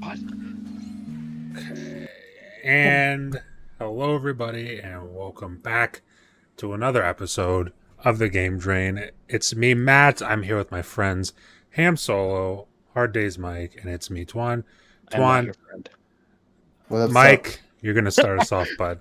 God. And hello, everybody, and welcome back to another episode of the Game Drain. It's me, Matt. I'm here with my friends Ham Solo, Hard Days Mike, and it's me, Twan. I'm not Twan, your friend. What's up? Mike, you're going to start us off, bud.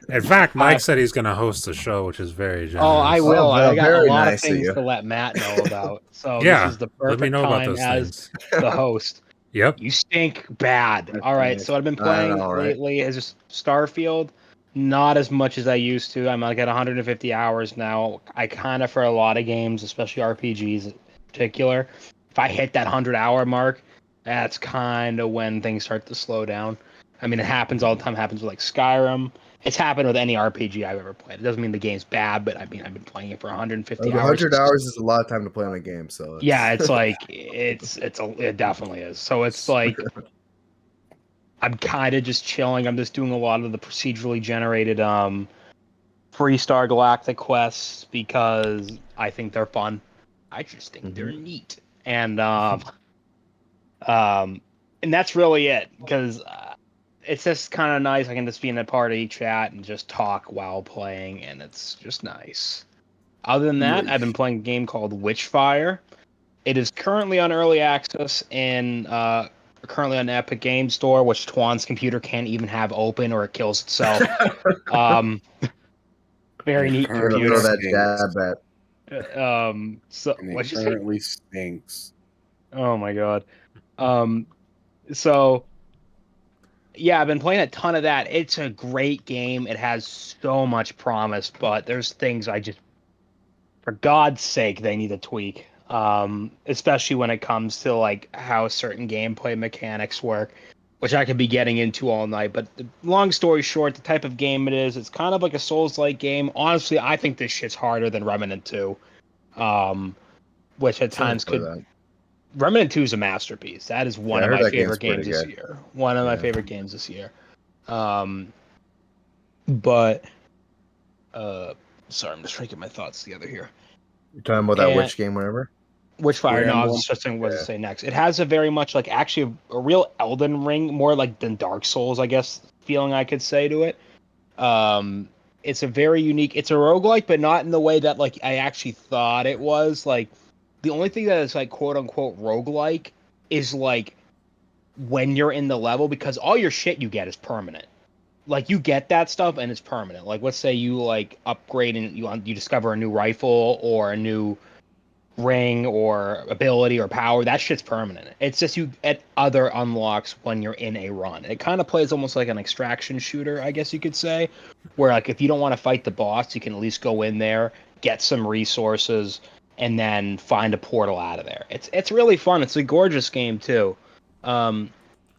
In fact, Mike Hi. said he's going to host the show, which is very Oh, I generous. will. Oh, I well, got a very lot of nice of things you. to let Matt know about. So this Yeah, is the let me perfect know about time those as things. the host. Yep. You stink bad. That's All right. nice. So I've been I playing know, right? lately as just Starfield. Not as much as I used to. I'm like at 150 hours now. I kind of, for a lot of games, especially RPGs in particular, if I hit that 100-hour mark, that's kind of when things start to slow down. I mean, it happens all the time. It happens with like Skyrim. It's happened with any RPG I've ever played. It doesn't mean the game's bad, but I mean, I've been playing it for 150 hours. 100 hours is a lot of time to play on a game, so Yeah, it's it's like it definitely is. So it's like I'm kind of just chilling. I'm just doing a lot of the procedurally generated Freestar Galactic quests because I think they're fun. I just think they're neat. Um and that's really it because it's just kind of nice. I can just be in a party chat and just talk while playing, and it's just nice. Other than that, I've been Nice. playing a game called Witchfire. It is currently on early access and currently on the Epic Game Store, which Twan's computer can't even have open or it kills itself. Um, very And it neat currently Throw computer. that stinks. jab at. So And what'd it you say? currently stinks. Oh my god. Um, so yeah, I've been playing a ton of that. It's a great game. It has so much promise, but there's things I just, for God's sake, they need to tweak. Especially when it comes to like how certain gameplay mechanics work, which I could be getting into all night. But the long story short, the type of game it is, it's kind of like a Souls-like game. Honestly, I think this shit's harder than Remnant 2, um, which at Someone times play could. that. Remnant 2 is a masterpiece. That is Yeah, one I of heard my that game's favorite pretty games this good. year. One of my Yeah. favorite games this year. But sorry, I'm just trying to get my thoughts together here. You're talking about that And witch game, whatever? Witchfire, Fire no, I was Emblem. just saying what to Yeah. say next. It has a very much like actually a real Elden Ring, more like than Dark Souls, I guess, feeling I could say to it. It's a very unique, it's a roguelike, but not in the way that like I actually thought it was. Like the only thing that is like quote unquote roguelike is like when you're in the level because all your shit you get is permanent. Like you get that stuff and it's permanent. Like let's say you like upgrade and you discover a new rifle or a new ring or ability or power, that shit's permanent. It's just you get other unlocks when you're in a run. It kind of plays almost like an extraction shooter, I guess you could say, where like if you don't want to fight the boss, you can at least go in there, get some resources, and then find a portal out of there. It's really fun. It's a gorgeous game too. Um,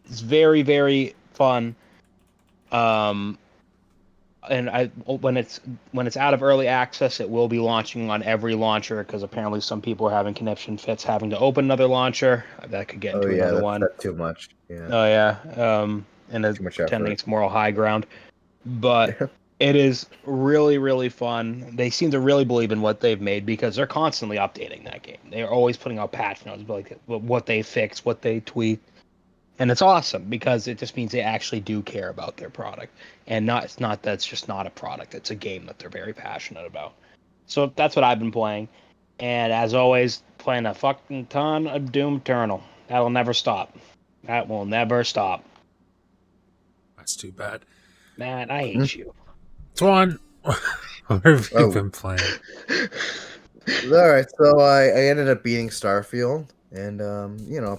it's very very fun. Um, and I when it's out of early access, it will be launching on every launcher because apparently some people are having connection fits having to open another launcher. That could get Oh, into yeah, another that's one. too much. Yeah. Oh yeah, and Too much pretending effort. it's moral high ground, but it is really really fun. They seem to really believe in what they've made because they're constantly updating that game. They're always putting out patch notes, like what they fixed, what they tweaked. And it's awesome because it just means they actually do care about their product, and not it's not that's just not a product. It's a game that they're very passionate about. So that's what I've been playing, and as always, playing a fucking ton of Doom Eternal. That'll never stop. That will never stop. That's too bad. Man, I Hmm? hate you. Twan, what have you Oh, been playing? all right. So I ended up beating Starfield, and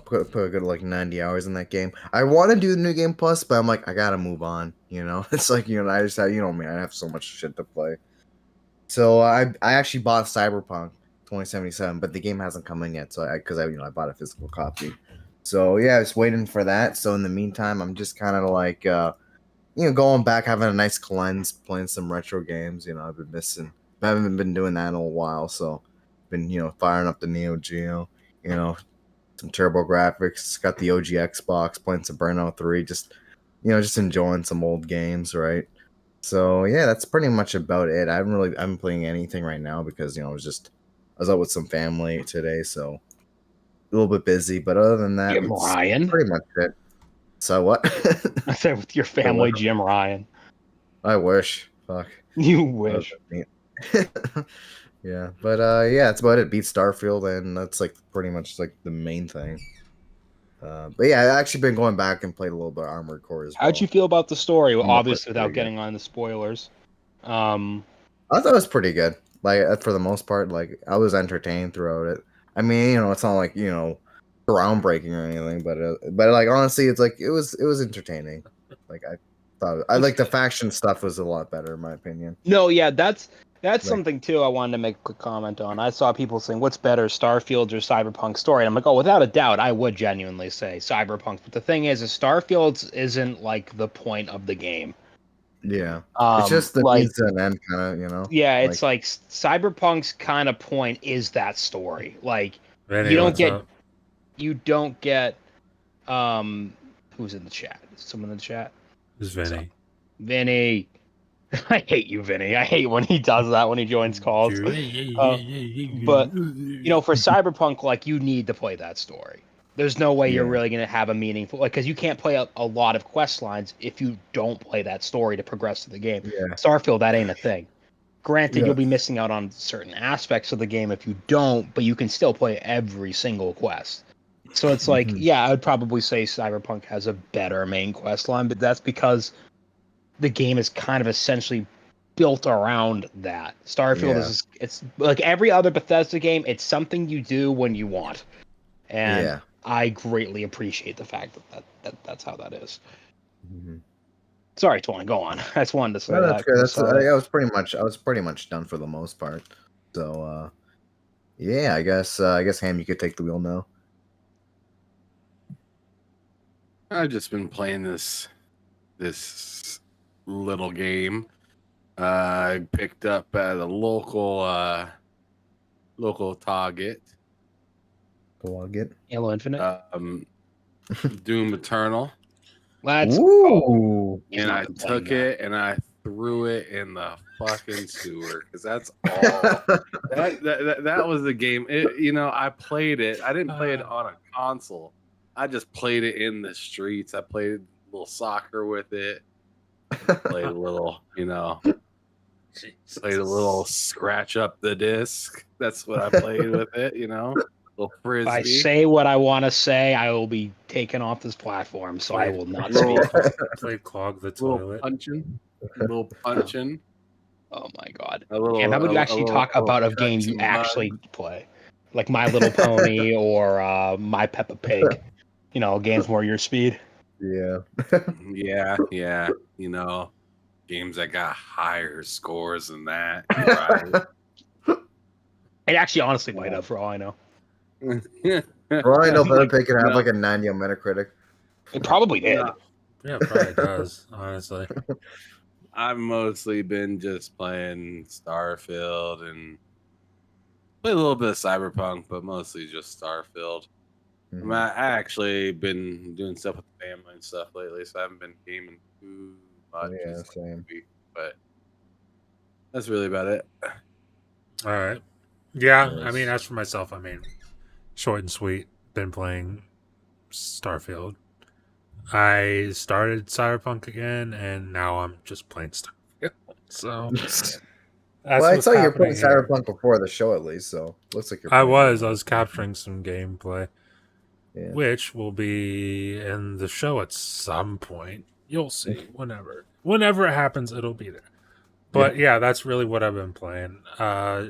put a good like 90 hours in that game. I want to do the new game plus, but I'm like I gotta move on. It's like I just have me. I have so much shit to play. So I actually bought Cyberpunk 2077, but the game hasn't come in yet. So I bought a physical copy. So yeah, I was waiting for that. So in the meantime, I'm just kind of like going back, having a nice cleanse, playing some retro games. I've been missing. I haven't been doing that in a while, so been firing up the Neo Geo. You know, some turbo graphics. Got the OG Xbox, playing some Burnout 3. Just enjoying some old games, right? So yeah, that's pretty much about it. I haven't playing anything right now because I was out with some family today, so a little bit busy. But other than that, Jim it's Ryan. pretty much it. So what? I said with your Wait, family, what? Jim Ryan. I wish. Fuck. You That wish. would've been neat. Yeah, but yeah, that's about it. Beat Starfield, and that's like pretty much like the main thing. But yeah, I've actually been going back and played a little bit of Armored Core as How'd you well. feel about the story? Well, Armored Core's obviously, without pretty good. getting on the spoilers. I thought it was pretty good. Like for the most part, like I was entertained throughout it. I mean, it's not like groundbreaking or anything, but like honestly, it's like it was entertaining. Like I thought, I like the faction stuff was a lot better in my opinion. No, yeah, that's Like, something too I wanted to make a quick comment on. I saw people saying, "What's better, Starfield or Cyberpunk story?" And I'm like, "Oh, without a doubt, I would genuinely say Cyberpunk." But the thing is Starfield isn't like the point of the game. yeah, it's just the Like, means to an end, kind of. yeah, Like it's like Cyberpunk's kind of point is that story. Like, Vinny, you don't what's get up? you don't get who's in the chat? Is someone in the chat? It's What's up? Vinny. Vinny. I hate you, Vinny. I hate when he does that when he joins calls. But for Cyberpunk, like you need to play that story. There's no way you're Yeah. really going to have a meaningful because you can't play a lot of quest lines if you don't play that story to progress to the game. Yeah. Starfield, that ain't a thing. Granted, Yeah. you'll be missing out on certain aspects of the game if you don't, but you can still play every single quest. So it's like, yeah, I would probably say Cyberpunk has a better main quest line, but that's because the game is kind of essentially built around that. Starfield it's like every other Bethesda game, it's something you do when you want. And I greatly appreciate the fact that's how that is. Mm-hmm. Sorry, Twan, go on. I just wanted to say No, that. that's good. I was pretty much done for the most part. So yeah, I guess Ham, you could take the wheel now. I've just been playing this little game. I picked up at a local Target. Go on, get. Halo Infinite. Doom Eternal. Let's Ooh. And I took it and I threw it in the fucking sewer because that's all. that was the game. I played it. I didn't play it on a console. I just played it in the streets. I played a little soccer with it. Played a little, played a little scratch up the disc. That's what I played with it, little frisbee. If I say what I want to say, I will be taken off this platform, so I will not speak. Play clog the toilet. Little punching. Oh my god. How would you actually talk about a game you actually play? Like My Little Pony or My Peppa Pig. Games more your speed. Yeah. Yeah. Games that got higher scores than that. Right. It actually honestly might have, for all I know. For all I know, Peppa Pig can have like a 90 on Metacritic. It probably did. Yeah, it probably does, honestly. I've mostly been just playing Starfield and play a little bit of Cyberpunk, but mostly just Starfield. I mean, I actually been doing stuff with the family and stuff lately, so I haven't been gaming too much. Yeah, same. But that's really about it. All right. Yeah, Nice. I mean, as for myself, short and sweet. Been playing Starfield. I started Cyberpunk again, and now I'm just playing Starfield. So, well, I saw you were playing here. Cyberpunk before the show, at least. So looks like you're. I was capturing some gameplay, yeah. which will be in the show at some point. You'll see whenever it happens, it'll be there. But yeah, that's really what I've been playing. Oh,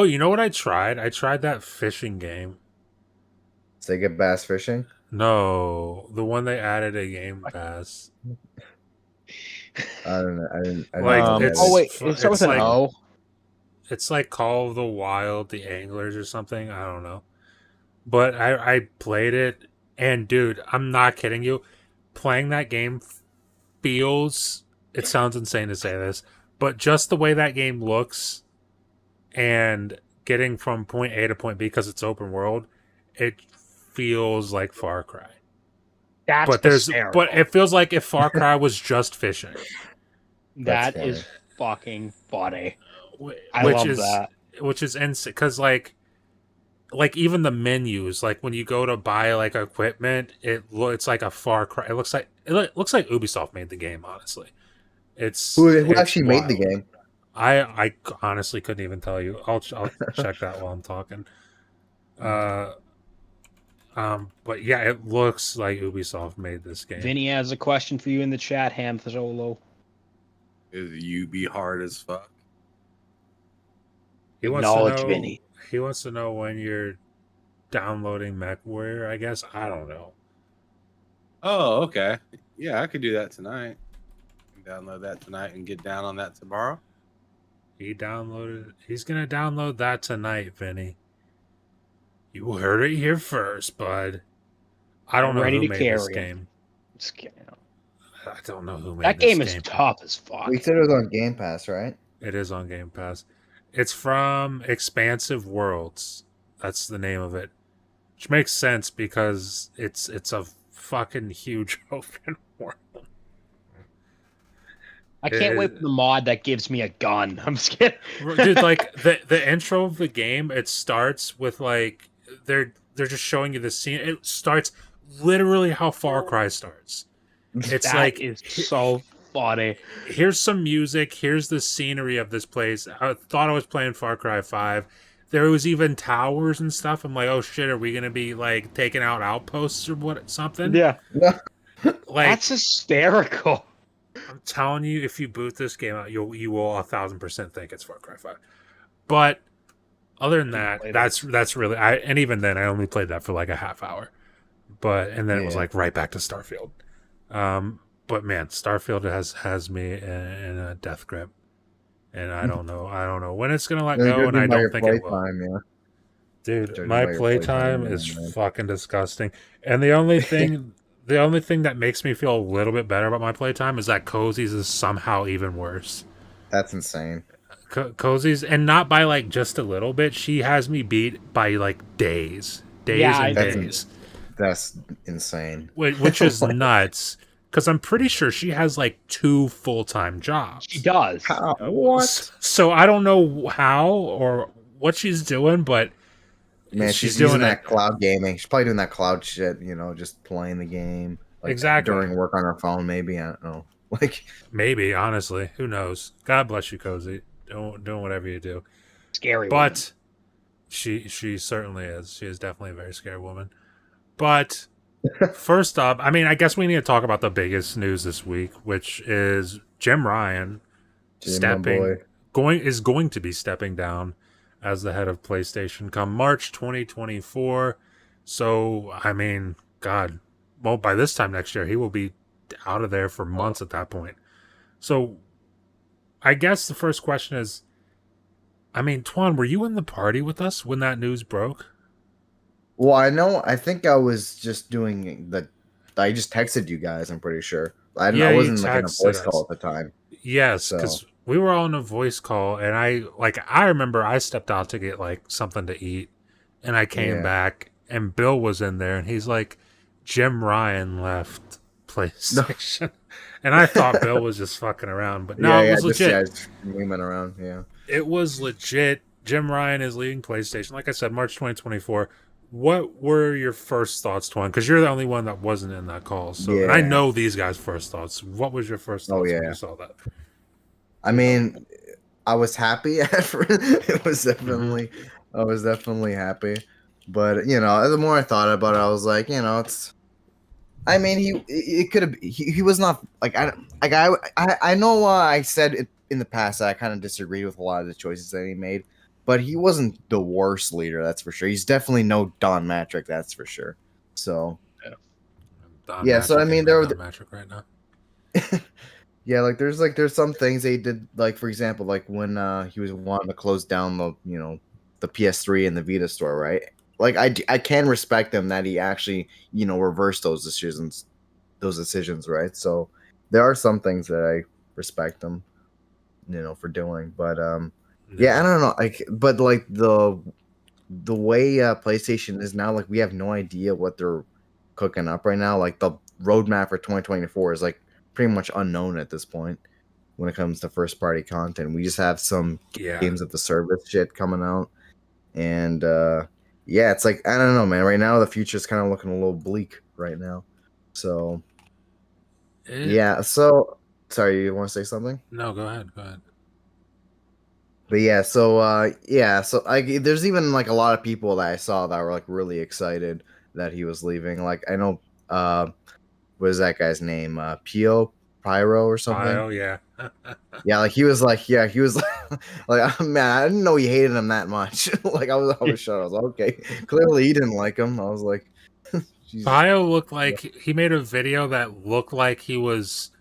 you know what I tried? I tried that fishing game. Sega Bass Fishing? No, the one they added a Game Pass. I don't know. I didn't it starts with an O. It's like Call of the Wild, the Anglers or something. I don't know. But I played it, and dude, I'm not kidding you. Playing that game feels, it sounds insane to say this, but just the way that game looks and getting from point A to point B because it's open world, it feels like Far Cry. But it feels like if Far Cry was just fishing. That is fucking funny. I love that. Which is insane because like like even the menus, like when you go to buy like equipment, it's like a Far Cry. It looks like looks like Ubisoft made the game. Honestly, Who it's actually made the wild. game? I honestly couldn't even tell you. I'll check that while I'm talking. Uh, but yeah, it looks like Ubisoft made this game. Vinny has a question for you in the chat, Ham Solo. Is you be hard as fuck? He wants to Acknowledge know. Vinny. He wants to know when you're downloading MechWarrior. I guess I don't know. Oh, okay. Yeah, I could do that tonight. Download that tonight and get down on that tomorrow. He's gonna download that tonight, Vinny. You heard it here first, bud. I don't know Ready who to made this carry him. game. Just kidding. I don't know who made That this game is tough as fuck. We said it was on Game Pass, right? It is on Game Pass. It's from Expansive Worlds. That's the name of it. Which makes sense because it's a fucking huge open world. I can't wait for the mod that gives me a gun. I'm just kidding. Dude, like the intro of the game, it starts with like they're just showing you the scene. It starts literally how Far Cry starts. It's that like is so funny. Here's some music. Here's the scenery of this place. I thought I was playing Far Cry 5. There was even towers and stuff. I'm like, oh shit, are we gonna be like taking out outposts or what? Something? Yeah, Like that's hysterical. I'm telling you, if you boot this game out, you will 1,000% think it's Far Cry 5. But other than that, that's really and even then I only played that for like a half hour. And then it was like right back to Starfield. But man, Starfield has me in a death grip. And I don't know when it's gonna let go, and I don't think it will. Yeah. Dude, my playtime is fucking disgusting. And the only thing that makes me feel a little bit better about my playtime is that Cozy's is somehow even worse. That's insane. Cozy's, and not by like just a little bit. She has me beat by like days and days. That's insane. Which is nuts. Because I'm pretty sure she has like 2 full-time jobs. She does. How? What? So I don't know how or what she's doing, but man, she's doing that cloud gaming. She's probably doing that cloud shit, just playing the game. Like, exactly. During work on her phone, maybe. I don't know. Like maybe, honestly. Who knows? God bless you, Cozy. Doing whatever you do. Scary but woman. She certainly is. She is definitely a very scary woman. But first up, I mean, I guess we need to talk about the biggest news this week, which is Jim Ryan is going to be stepping down as the head of PlayStation come March 2024. So, I mean, God, well, by this time next year, he will be out of there for months at that point. So, I guess the first question is, I mean, Twan, were you in the party with us when that news broke? Well, I think I was just doing I just texted you guys, I'm pretty sure. I wasn't like in a voice call at the time. Yes, because we were all in a voice call, and I remember I stepped out to get like something to eat, and I came back, and Bill was in there, and he's like, Jim Ryan left PlayStation. No. And I thought Bill was just fucking around, but no, it was legit. Just memeing around, yeah. It was legit. Jim Ryan is leaving PlayStation. Like I said, March 2024. What were your first thoughts, Twan? Because you're the only one that wasn't in that call. So and I know these guys' first thoughts. What was your first thoughts when you saw that? I mean, I was happy at first. It was definitely, I was definitely happy. But the more I thought about it, I was like, it's. I mean, it could have. He was not like I know. I said it in the past that I kind of disagreed with a lot of the choices that he made. But he wasn't the worst leader, that's for sure. He's definitely no Don Matrick, that's for sure. So, so I mean, there were Matrick right now. Yeah, like there's some things they did, like for example, like when he was wanting to close down the the PS3 and the Vita store, right? Like I can respect him that he actually reversed those decisions, right? So there are some things that I respect him, for doing, but yeah, I don't know. But like the way PlayStation is now, like we have no idea what they're cooking up right now. Like the roadmap for 2024 is like pretty much unknown at this point when it comes to first party content. We just have some games of the service shit coming out, and yeah, it's like I don't know, man. Right now, the future's kind of looking a little bleak right now. So yeah. So sorry, you want to say something? No, go ahead. Go ahead. But yeah, so there's even like a lot of people that I saw that were like really excited that he was leaving. Like I know what is that guy's name? Pio Pyro or something. Bio, yeah. Yeah, like he was like man, I didn't know he hated him that much. Like I was shocked. I was like, okay, clearly he didn't like him. I was like, Jesus. Bio looked like he made a video that looked like he was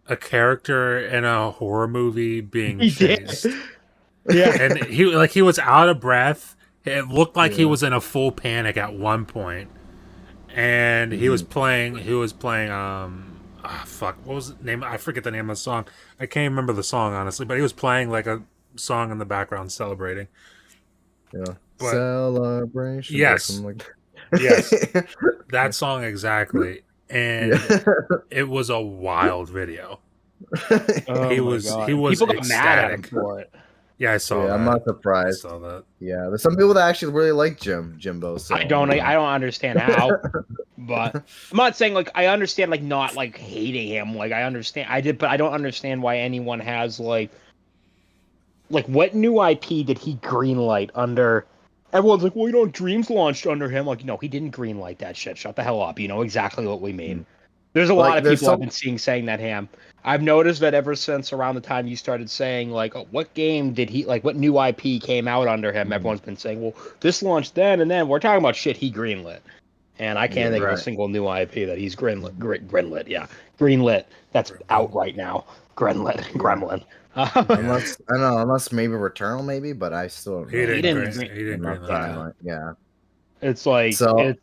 a character in a horror movie being He did. chased. Yeah. And he was out of breath. It looked like he Yeah. was in a full panic at one point. And he was playing fuck, what was the name? I forget the name of the song. I can't remember the song honestly, but he was playing like a song in the background celebrating. Yeah. But Celebration. Or yes. something like that. Yes. That song exactly. And Yeah. it was a wild video. Oh He my was God. he was People got mad at him ecstatic. for it. Yeah, I saw Yeah, that. I'm not I surprised. saw that. Yeah, there's some people that actually really like Jimbo. So I don't understand how, but I'm not saying like I understand like not like hating him. Like I understand but I don't understand why anyone has like what new IP did he greenlight under? Everyone's like, well, Dreams launched under him. Like, no, he didn't greenlight that shit. Shut the hell up. You know exactly what we mean. There's a lot Like, of there's people I've some- been seeing saying that, Ham. I've noticed that ever since around the time you started saying, like, oh, what game did he, like, what new IP came out under him? Everyone's been saying, well, this launched then and then. We're talking about shit he greenlit. And I can't think of a right. single new IP that he's greenlit. Yeah. Greenlit. That's out right now. Greenlit. Gremlin. Unless maybe Returnal, maybe, but I still don't He know. didn't I'm not greenlight saying, that. like, yeah. It's like, So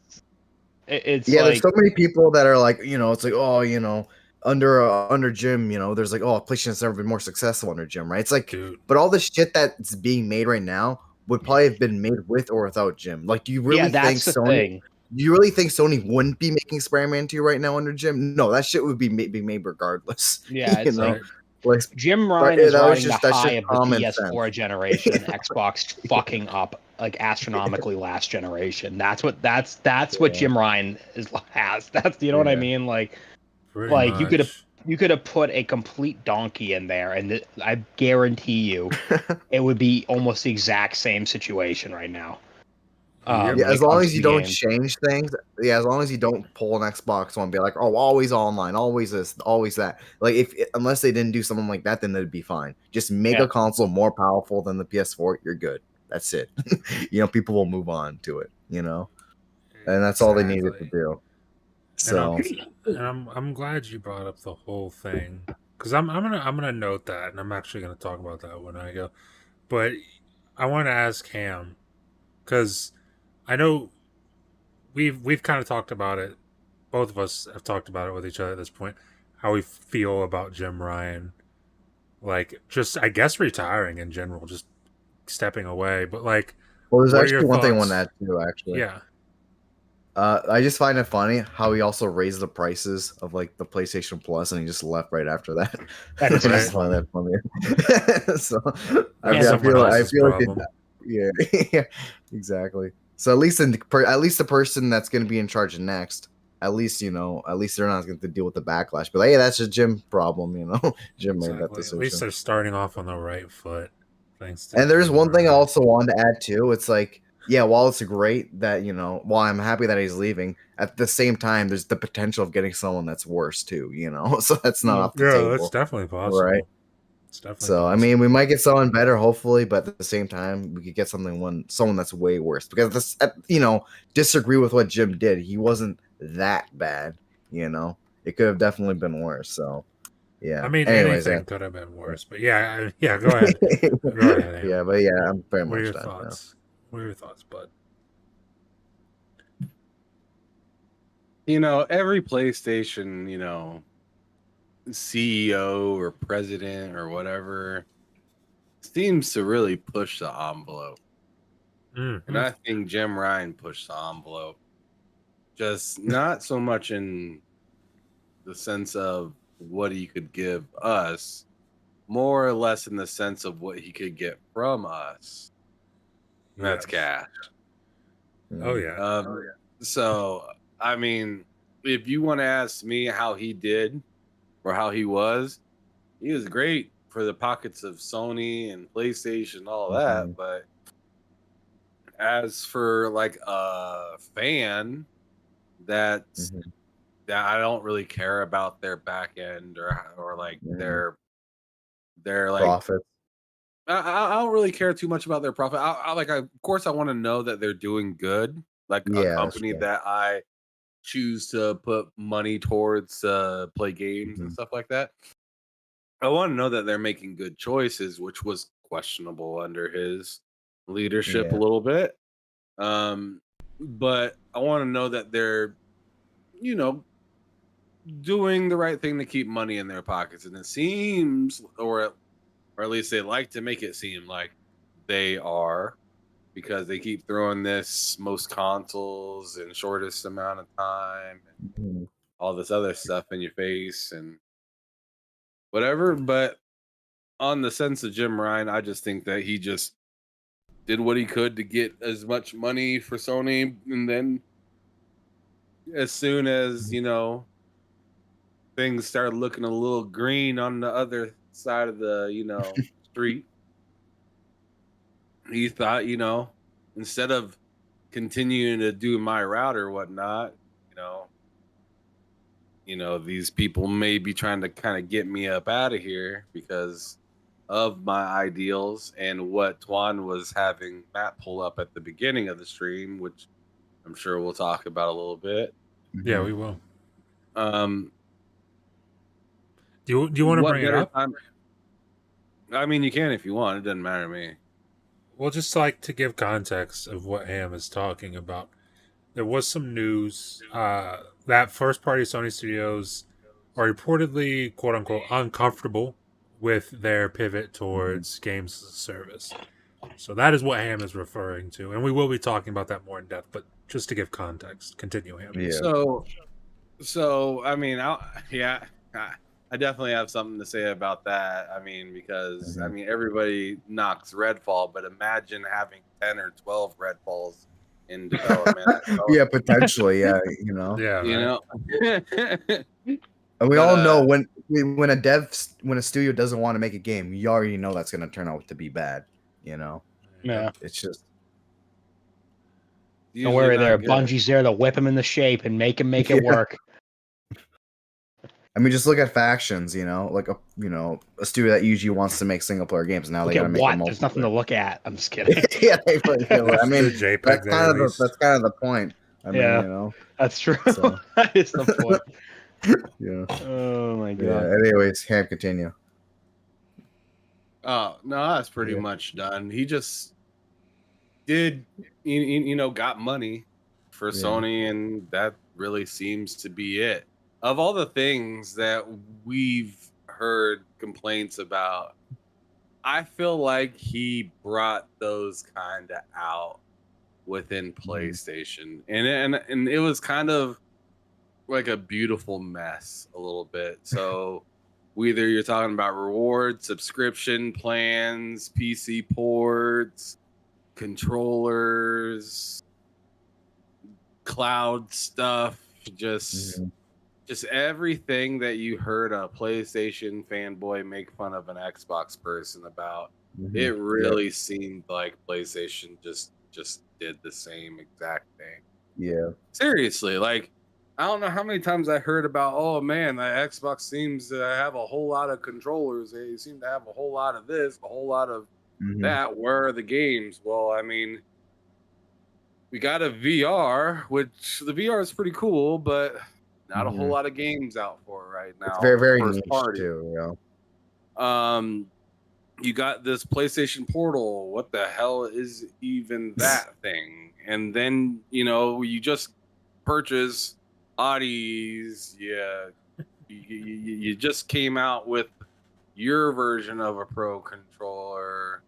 it's yeah, there's like, so many people that are like, it's like, oh, under Jim, there's like, oh, PlayStation's never been more successful under Jim, right? It's like, Dude. but all the shit that's being made right now would probably have been made with or without Jim. Like, do you really think that's the Sony? thing. Do you really think Sony wouldn't be making Spider-Man 2 right now under Jim? No, that shit would be made regardless. Yeah, it's like, Like, Jim but Ryan is that was riding the just that's high just of the common PS4 sense. generation, Xbox fucking up like astronomically last generation. That's what Jim Ryan has. That's what I Yeah. mean. Like Pretty you much. could have put a complete donkey in there, and I guarantee you, it would be almost the exact same situation right now. Yep. Yeah, when as it long comes as to you the don't games. change things. Yeah, as long as you don't pull an Xbox One, be like, oh, always online, always this, always that. Like, unless they didn't do something like that, then they'd be fine. Just make Yeah. a console more powerful than the PS4. You're good. That's it. People will move on to it. And that's all they needed to do. So And I'm glad you brought up the whole thing because I'm gonna note that, and I'm actually gonna talk about that when I go. But I want to ask Ham because I know we've kind of talked about it. Both of us have talked about it with each other at this point. How we feel about Jim Ryan, like just I guess retiring in general, just stepping away. But like, well, there's what are your actually one thing I thoughts? want to add too. Actually, Yeah, I just find it funny how he also raised the prices of like the PlayStation Plus, and he just left right after that. That is I right. just find that funny. So That's I someone else's feel like problem. yeah, yeah, exactly. So at least the person that's going to be in charge next, at least they're not going to deal with the backlash. But hey, that's a Jim problem, Jim made that Exactly. At least decision. they're starting off on the right foot. Thanks to And there's Jim one thing I Ryan. also wanted to add too. It's like, yeah, while it's great that, while I'm happy that he's leaving, at the same time, there's the potential of getting someone that's worse too, So that's not off the Yeah, table. that's definitely possible. Right. It's definitely So, possible. I mean, we might get someone better, hopefully, but at the same time, we could get someone that's way worse. Because this, disagree with what Jim did. He wasn't that bad, It could have definitely been worse. So, yeah. I mean, anyways, anything could have been worse, but yeah, yeah. Go ahead. Go ahead. Aaron. yeah, but yeah, I'm very What are much your done now. thoughts? What are your thoughts, bud? Every PlayStation, CEO or president or whatever seems to really push the envelope. And I think Jim Ryan pushed the envelope. Just not so much in the sense of what he could give us, more or less in the sense of what he could get from us. And that's cash. Oh yeah. So I mean, if you want to ask me how he did or how he was great for the pockets of Sony and PlayStation, all that. But as for like a fan, that's that I don't really care about their back end or like their like Profits. I don't really care too much about their profit. Of course I want to know that they're doing good, like a Yeah, company sure. that I choose to put money towards play games and stuff like that. I want to know that they're making good choices, which was questionable under his leadership a Yeah. little bit. But I want to know that they're, you know, doing the right thing to keep money in their pockets. And it seems, or at least they like to make it seem like they are, because they keep throwing this most consoles in shortest amount of time and all this other stuff in your face and whatever. But on the sense of Jim Ryan, I just think that he just did what he could to get as much money for Sony, and then as soon as things started looking a little green on the other side of the street, he thought, instead of continuing to do my route or whatnot, you know, these people may be trying to kind of get me up out of here because of my ideals and what Twan was having Matt pull up at the beginning of the stream, which I'm sure we'll talk about a little bit. Yeah, we will. Um, Do you want to what bring it better up? time? I mean, you can if you want. It doesn't matter to me. Well, just like to give context of what Ham is talking about. There was some news that first party Sony studios are reportedly, quote unquote, uncomfortable with their pivot towards games as a service. So that is what Ham is referring to. And we will be talking about that more in depth, but just to give context, continue, Ham. Yeah. So I mean, I definitely have something to say about that. I mean, because I mean, everybody knocks Redfall, but imagine having 10 or 12 Redfalls in development. Yeah, potentially. Yeah, Yeah, You right? know. And we But, all know when a studio doesn't want to make a game, you already know that's going to turn out to be bad. Yeah. It's just Don't usually worry not there. good. Bungie's there to whip him in the shape and make it Yeah. work. I mean, just look at factions. Like a studio that usually wants to make single player games. Now Look they got to at make what? a There's nothing to multiplayer. look at. I'm just kidding. Yeah, they really do. I mean, The JPEG that's they kind of released. the point. I mean, Yeah. That's true. So. That is the point. Yeah. Oh my Yeah. god. Anyways, Ham, continue. Oh no, that's pretty Yeah. much done. He just got money for Sony, and that really seems to be it. Of all the things that we've heard complaints about, I feel like he brought those kind of out within PlayStation, and it was kind of like a beautiful mess a little bit. So whether you're talking about rewards, subscription plans, PC ports, controllers, cloud stuff, just everything that you heard a PlayStation fanboy make fun of an Xbox person about. It really seemed like PlayStation just did the same exact thing. Yeah. Seriously, like I don't know how many times I heard about, oh man, the Xbox seems to have a whole lot of controllers. They seem to have a whole lot of this, a whole lot of that. Where are the games? Well, I mean, we got a VR, which the VR is pretty cool, but not a whole lot of games out for it right now. It's very, very first niche party. too. You got this PlayStation Portal. What the hell is even that thing? And then you just purchase Audis. Yeah, you just came out with your version of a Pro controller.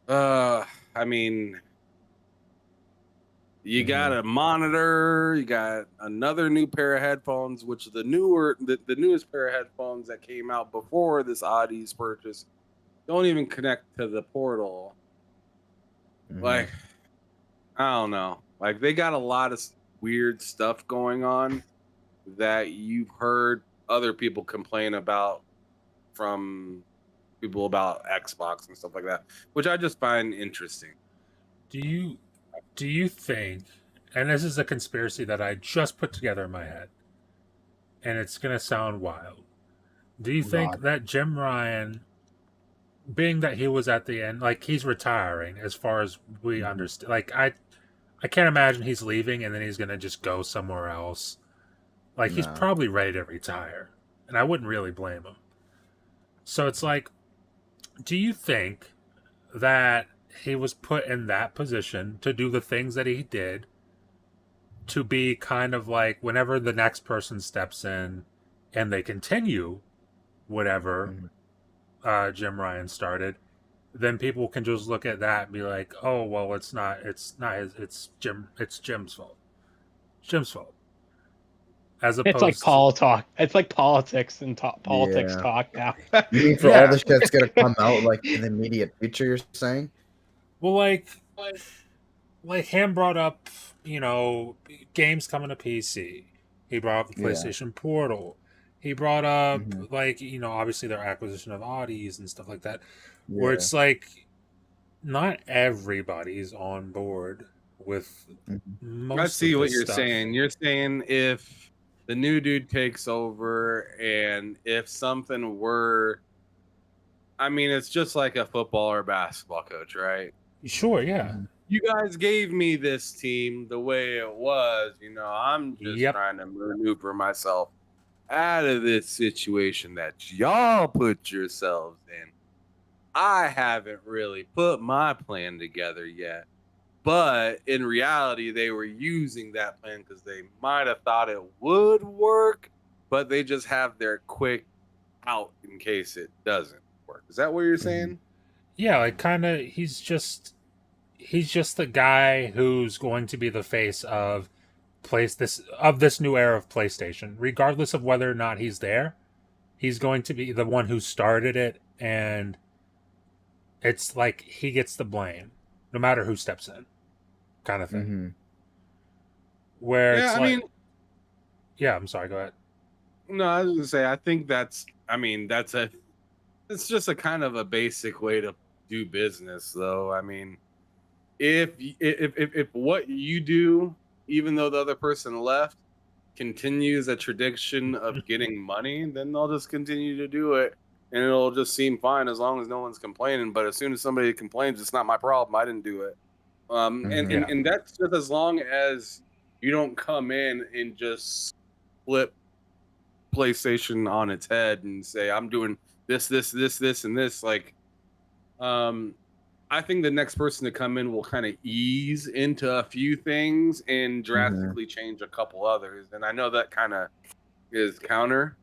I mean, you got a monitor, you got another new pair of headphones, which the newest pair of headphones that came out before this Audi's purchase don't even connect to the Portal. Like, I don't know. Like they got a lot of weird stuff going on that you've heard other people complain about from people about Xbox and stuff like that, which I just find interesting. Do you think, and this is a conspiracy that I just put together in my head, and it's gonna sound wild. Do you think God. that Jim Ryan, being that he was at the end, like he's retiring, as far as we understand, like I can't imagine he's leaving and then he's gonna just go somewhere else. Like he's No. probably ready to retire, and I wouldn't really blame him. So it's like, do you think that he was put in that position to do the things that he did, to be kind of like whenever the next person steps in and they continue whatever Jim Ryan started, then people can just look at that and be like, oh well, it's not his, it's Jim's fault. It's Jim's fault. As It's like opposed It's like politics and politics Yeah. talk now. You mean for Yeah. all the shit that's gonna come out like in the immediate future? You're saying? well, like Ham brought up, games coming to PC. He brought up the Yeah. PlayStation Portal. He brought up Mhm. like, obviously their acquisition of Audis and stuff like that. Where Yeah. it's like not everybody's on board with Mhm. most I see of what this you're stuff. saying. You're saying if the new dude takes over and if something were, I mean, it's just like a football or basketball coach, right? Sure, yeah. You guys gave me this team the way it was. I'm just Yep. trying to maneuver myself out of this situation that y'all put yourselves in. I haven't really put my plan together yet. But in reality, they were using that plan because they might have thought it would work, but they just have their quick out in case it doesn't work. Is that what you're saying? Yeah, like kind of he's just the guy who's going to be the face of this new era of PlayStation, regardless of whether or not he's there. He's going to be the one who started it, and it's like he gets the blame, no matter who steps in, kind of thing. Mm-hmm. Where Yeah, it's I like, mean, yeah, I'm sorry, go ahead. no, I was gonna say I think it's just a kind of a basic way to do business, though. I mean, if what you do, even though the other person left, continues a tradition of getting money, then they'll just continue to do it, and it'll just seem fine as long as no one's complaining. But as soon as somebody complains, it's not my problem. I didn't do it. And that's just as long as you don't come in and just flip PlayStation on its head and say I'm doing this, and this. Like, I think the next person to come in will kind of ease into a few things and drastically change a couple others. And I know that kind of is counter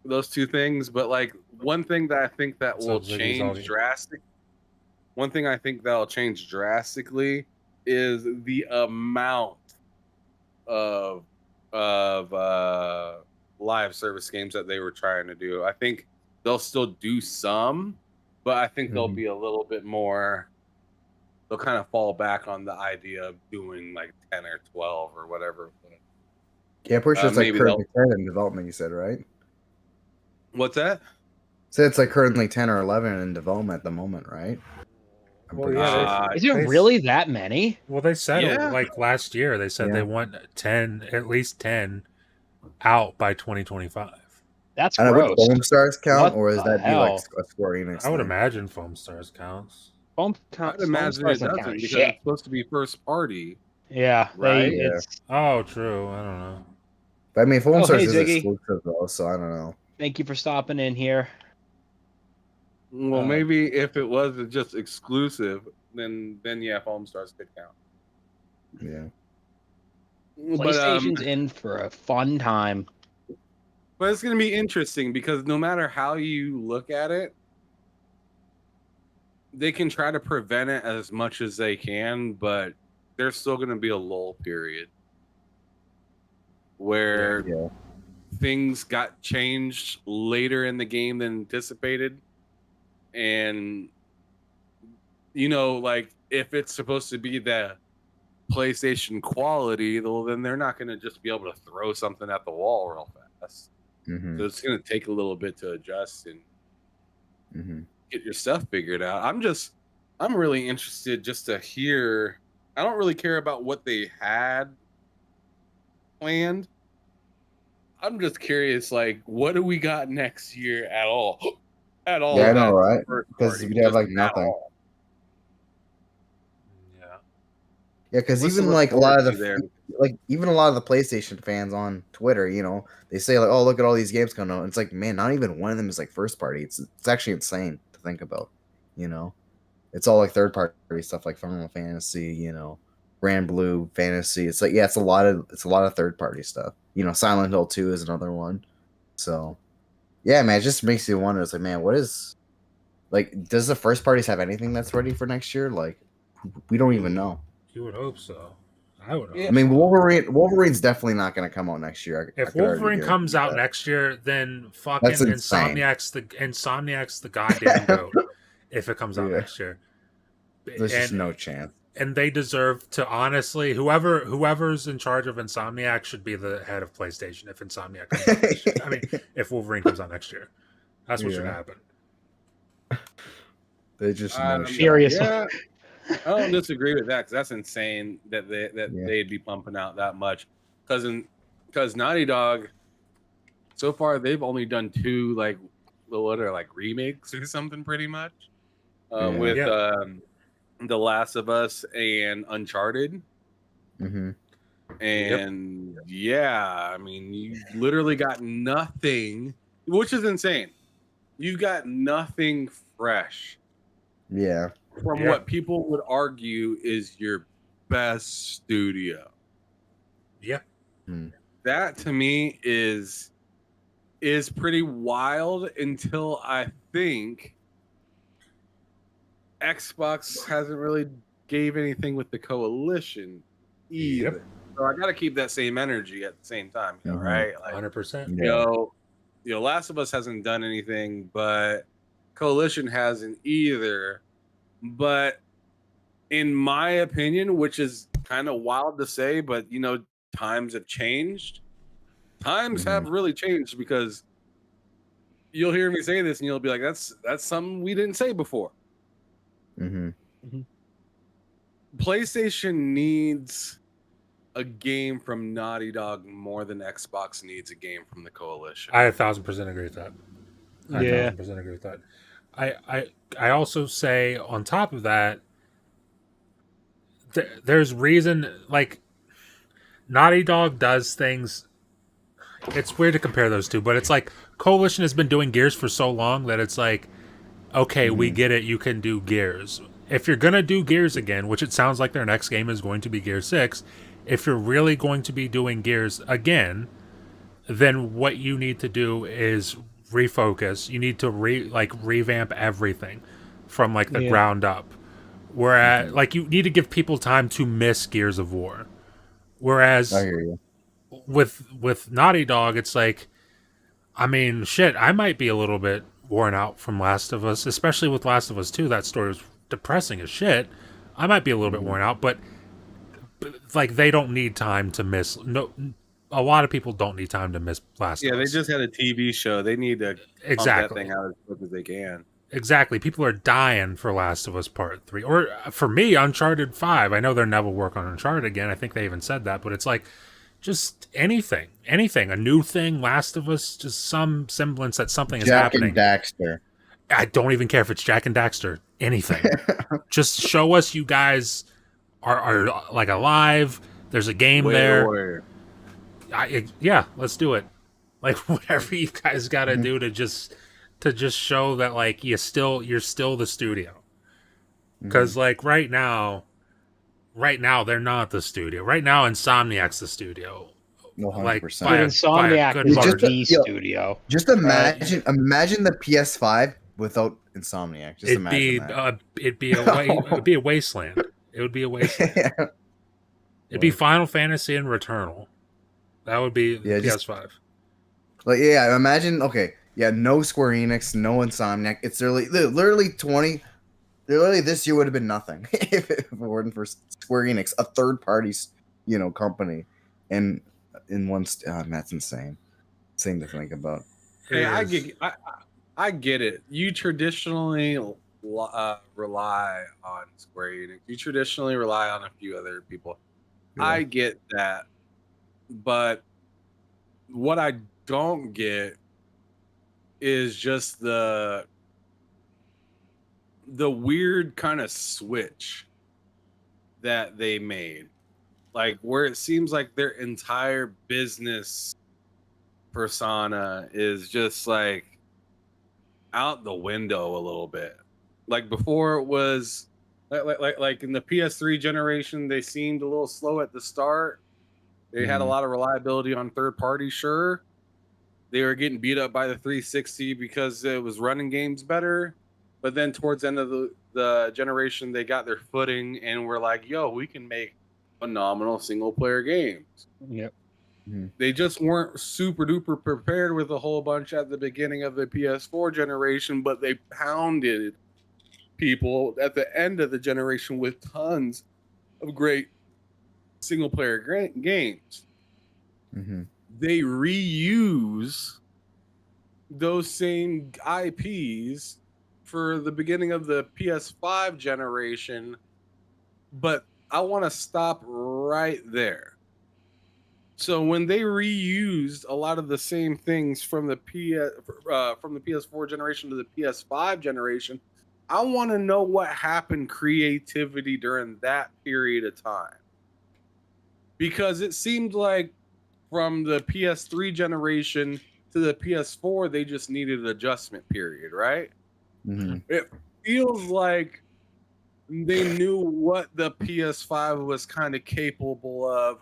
those two things, but like one thing that I think that will Sounds like he's change already- drastic. One thing I think that'll change drastically is the amount of live service games that they were trying to do. I think they'll still do some, but I think they'll be a little bit more. They'll kind of fall back on the idea of doing like 10 or 12 or whatever. Yeah, pretty sure it's like maybe currently 10 in development. You said, right? What's that? So it's like currently 10 or 11 in development at the moment, right? I'm Well, pretty yeah, sure. Is it really that many? Well, they said Yeah. like last year, they said they want at least 10 out by 2025. That's And gross. would Foam Stars count, What or is the that be like hell? a Square Enix? I would thing? imagine Foam Stars counts. I'd imagine it doesn't because Shit. it's supposed to be first party. Yeah, Right? It's, Oh, true. I don't know. But I mean, Foam Oh, Stars hey, is Ziggy. exclusive though, so I don't know. thank you for stopping in here. Well, maybe if it was just exclusive, then yeah, Foam Stars could count. Yeah. PlayStation's in for a fun time. But it's going to be interesting because no matter how you look at it, they can try to prevent it as much as they can, but there's still going to be a lull period where things got changed later in the game than anticipated. And, like if it's supposed to be the PlayStation quality, well, then they're not going to just be able to throw something at the wall real fast. Mm-hmm. So it's going to take a little bit to adjust and Mm-hmm. get your stuff figured out. I'm really interested just to hear. I don't really care about what they had planned. I'm just curious, like, what do we got next year at all? At all? Yeah, I know, that's right? first Because party, we have just like at nothing. all. Yeah. Yeah, because What's to even look like a lot of forward to there? even a lot of the PlayStation fans on Twitter, they say like, "Oh, look at all these games coming out." And it's like, man, not even one of them is like first party. It's actually insane to think about. You know, it's all like third party stuff like Final Fantasy, Grand Blue Fantasy. It's like, yeah, it's a lot of third party stuff. Silent Hill 2 is another one. So yeah, man, it just makes you wonder. It's like, man, what is like? Does the first parties have anything that's ready for next year? Like, we don't even know. You would hope so. I would hope. I mean, so. Wolverine's definitely not going to come out next year. I If could already Wolverine comes guarantee out that. next year, then fucking That's insane. Insomniac's the goddamn goat. If it comes out Yeah. next year, There's just no chance. And they deserve to, honestly, whoever's in charge of Insomniac should be the head of PlayStation if Insomniac comes out next year. I mean, if Wolverine comes out next year, that's what should happen. They just no shot. Seriously. Yeah, I don't disagree with that because that's insane that they'd be pumping out that much. Because Naughty Dog, so far they've only done 2 like remakes or something pretty much with The Last of Us and Uncharted. Mm-hmm. And yeah, I mean, you literally got nothing, which is insane. You've got nothing fresh. Yeah. From what people would argue is your best studio. Yeah. That to me is pretty wild until I think Xbox hasn't really gave anything with the coalition either. Yep. So I got to keep that same energy at the same time, right? Like, 100%. Last of Us hasn't done anything, but Coalition hasn't either. But in my opinion, which is kind of wild to say, but times have changed. Times have really changed because you'll hear me say this and you'll be like, that's something we didn't say before. PlayStation needs a game from Naughty Dog more than Xbox needs a game from the Coalition. I 1,000% agree with that. I 1,000% agree with that. I also say on top of that, there's reason, like, Naughty Dog does things. It's weird to compare those two, but it's like Coalition has been doing Gears for so long that it's like, okay, we get it. You can do Gears. If you're going to do Gears again, which it sounds like their next game is going to be Gears 6, if you're really going to be doing Gears again, then what you need to do is refocus. You need to revamp everything from like the ground up. Whereas like you need to give people time to miss Gears of War. Whereas I hear you. with Naughty Dog, it's like, I mean, shit, I might be a little bit worn out from Last of Us, especially with Last of Us 2. That story was depressing as shit. I might be a little bit worn out, but like they don't need time to miss. No, a lot of people don't need time to miss Last of Us. Yeah, they just had a TV show. They need to pump that thing out as quick as they can. Exactly. People are dying for Last of Us Part 3. Or for me, Uncharted 5. I know they'll never work on Uncharted again. I think they even said that. But it's like, just anything. A new thing, Last of Us, just some semblance that something is happening. Jack and Daxter. I don't even care if it's Jack and Daxter. Anything. Just show us you guys are like alive. There's a game there. Yeah, let's do it. Like whatever you guys got to do to just show that like you're still the studio. Because like right now they're not the studio. Right now Insomniac's the studio. 100%. Like Insomniac is the studio. Just imagine the PS5 without Insomniac. Just imagine that. It'd be a wasteland. It would be a wasteland. It'd be Final Fantasy and Returnal. That would be PS5. Imagine, no Square Enix, no Insomniac. It's literally 20, Literally, this year would have been nothing if it weren't for Square Enix, a third-party, company, and in one. That's insane. Insane to think about. Hey, I Is- get, I get it. You traditionally rely on Square Enix. You traditionally rely on a few other people. Yeah. I get that, but what I don't get is just the weird kind of switch that they made, like where it seems like their entire business persona is just like out the window a little bit. Like before, it was like in the PS3 generation, they seemed a little slow at the start. They had a Mhm. lot of reliability on third party. Sure, they were getting beat up by the 360 because it was running games better. But then towards the end of the generation, they got their footing and were like, yo, we can make phenomenal single player games. Yep. They just weren't super duper prepared with a whole bunch at the beginning of the PS4 generation, but they pounded people at the end of the generation with tons of great single player games. Mm-hmm. They reuse those same IPs for the beginning of the PS5 generation, but I want to stop right there. So when they reused a lot of the same things from the PS4 generation to the PS5 generation, I want to know what happened creativity during that period of time. Because it seemed like from the PS3 generation to the PS4, they just needed an adjustment period, right? Mm-hmm. It feels like they knew what the PS5 was kind of capable of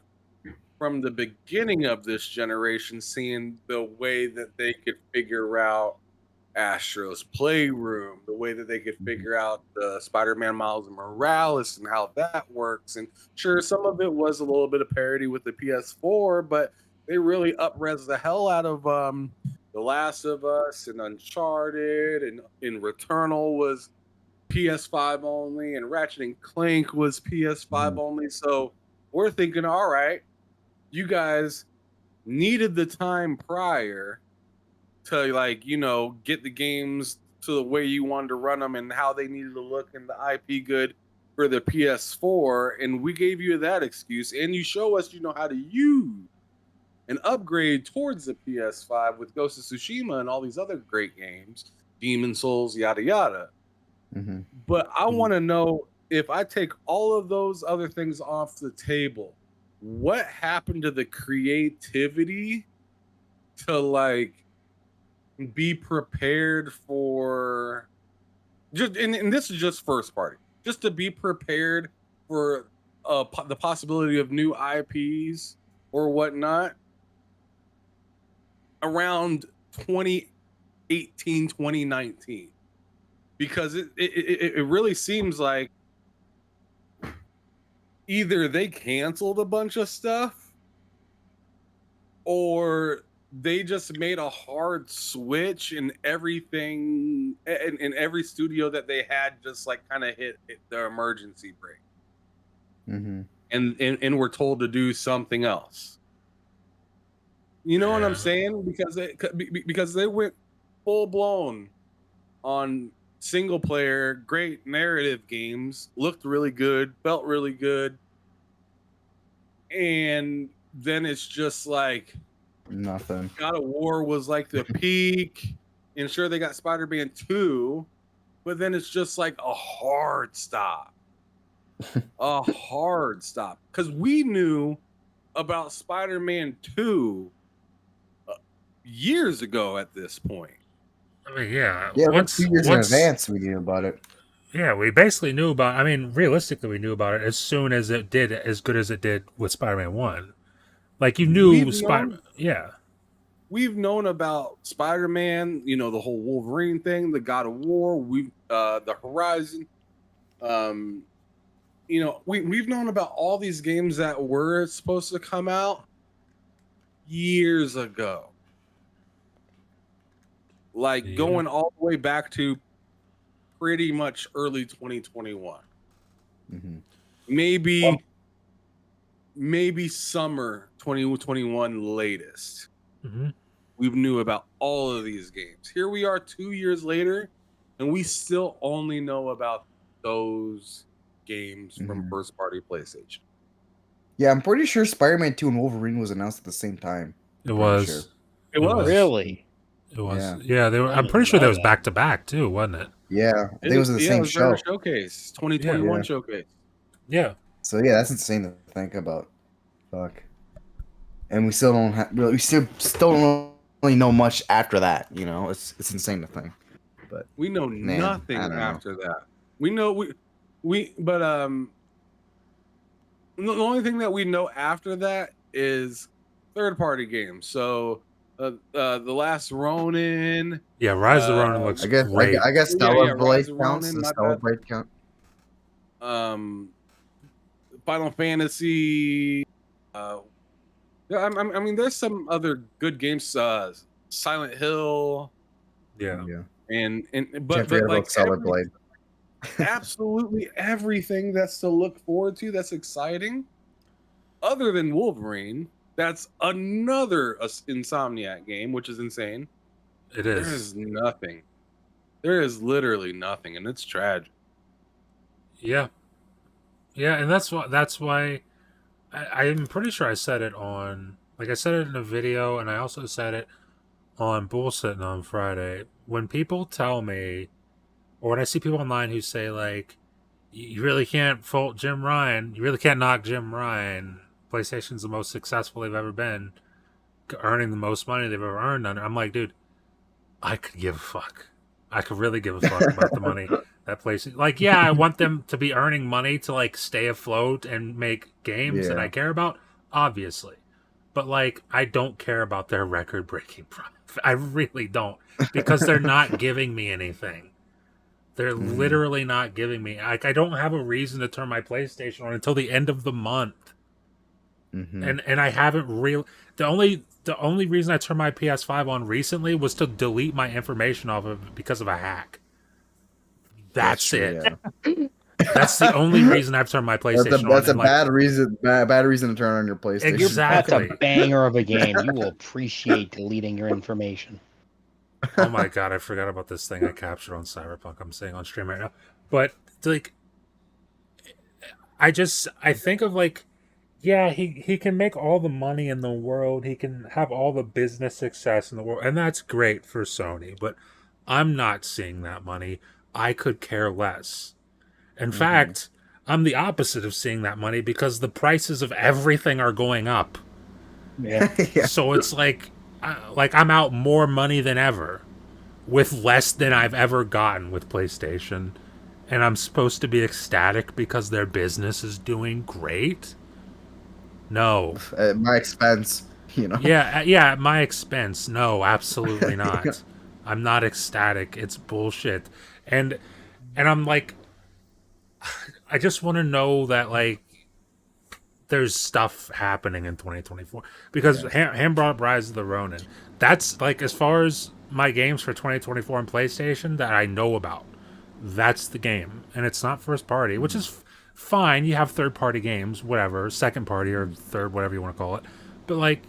from the beginning of this generation, seeing the way that they could figure out Astro's Playroom, the way that they could figure out the Spider-Man Miles Morales and how that works. And sure, some of it was a little bit of parody with the PS4, but they really up-res the hell out of The Last of Us and Uncharted, and in Returnal was PS5 only, and Ratchet and Clank was PS5 only. So we're thinking, all right, you guys needed the time prior to, like, get the games to the way you wanted to run them and how they needed to look and the IP good for the PS4, and we gave you that excuse, and you show us you know how to use and upgrade towards the PS5 with Ghost of Tsushima and all these other great games, Demon Souls, yada yada. Mm-hmm. But I want to know, if I take all of those other things off the table, what happened to the creativity to, like, be prepared for just, and this is just first party, just to be prepared for the possibility of new IPs or whatnot around 2018, 2019, because it really seems like either they canceled a bunch of stuff or they just made a hard switch, and everything in every studio that they had just like kind of hit the emergency brake, Mm-hmm. and were told to do something else. You know what I'm saying? Because they went full blown on single player, great narrative games, looked really good, felt really good, and then it's just like Nothing. God of War was like the peak, and sure they got Spider-Man 2, but then it's just like a hard stop. A hard stop. Because we knew about Spider-Man 2 years ago at this point. I mean, yeah. Yeah, Once, 2 years in once, advance we knew about it. yeah, we basically knew about. I mean, realistically, we knew about it as soon as it did as good as it did with Spider-Man 1. Like you knew Spider. Yeah. We've known about Spider-Man, the whole Wolverine thing, the God of War, the Horizon. We've known about all these games that were supposed to come out years ago. Like going all the way back to pretty much early 2021. Mm-hmm. Maybe summer 2021 latest. Mm-hmm. We knew about all of these games. Here we are 2 years later, and we still only know about those games from first party PlayStation. Yeah, I'm pretty sure Spider-Man 2 and Wolverine was announced at the same time. It was. Sure. It was. Really? It was. Yeah. Yeah, they were. I I'm didn't pretty sure know that was that. back to back too, wasn't it? Yeah, I think it was in the same it was show. their showcase, 2021 Yeah. showcase. Yeah. So yeah, that's insane to think about. Fuck. And we still don't have. We still don't really know much after that. You know, it's insane to think. But We know Man, nothing I don't know. after that. We know but the only thing that we know after that is third party games. So the Last Ronin. Yeah, Rise of the Ronin looks I guess great. I guess Yeah, Stellar Rise Blade of counts. Ronin, Does my Stellar bad. Blade count? Final Fantasy. I mean, there's some other good games. Silent Hill, Yeah. and Can't but forget like about Stellar Blade. absolutely everything that's to look forward to, that's exciting, other than Wolverine. That's another Insomniac game, which is insane. It There is. is nothing. There is literally nothing, and it's tragic. Yeah. Yeah, and that's why I'm pretty sure I said it on, like I said it in a video, and I also said it on Bullsitting on Friday. When people tell me, or when I see people online who say, like, you really can't fault Jim Ryan, you really can't knock Jim Ryan, PlayStation's the most successful they've ever been, earning the most money they've ever earned under, I'm like, dude, I could give a fuck. I could really give a fuck about the money that place. Like, yeah, I want them to be earning money to, like, stay afloat and make games that I care about, obviously. But, like, I don't care about their record-breaking profit. I really don't. Because they're not giving me anything. They're literally not giving me... Like, I don't have a reason to turn my PlayStation on until the end of the month. And I haven't really... The only reason I turned my PS5 on recently was to delete my information off of it because of a hack. That's it. Yeah. That's the only reason I've turned my PlayStation on. That's a and, like, bad reason. Bad reason to turn on your PlayStation. Exactly. That's a banger of a game. You will appreciate deleting your information. Oh my god, I forgot about this thing I captured on Cyberpunk. I'm saying on stream right now. But, like, I think of, like, yeah, he can make all the money in the world. He can have all the business success in the world. And that's great for Sony. But I'm not seeing that money. I could care less. In fact, I'm the opposite of seeing that money because the prices of everything are going up. Yeah. Yeah. So it's like I'm out more money than ever with less than I've ever gotten with PlayStation. And I'm supposed to be ecstatic because their business is doing great? No. At my expense, you know. Yeah, at my expense. No, absolutely not. I'm not ecstatic. It's bullshit. And I'm like, I just want to know that, like, there's stuff happening in 2024 because Ham brought up Rise of the Ronin. That's, like, as far as my games for 2024 on PlayStation that I know about, that's the game, and it's not first party, which is fine. You have third party games, whatever, second party or third, whatever you want to call it, but, like,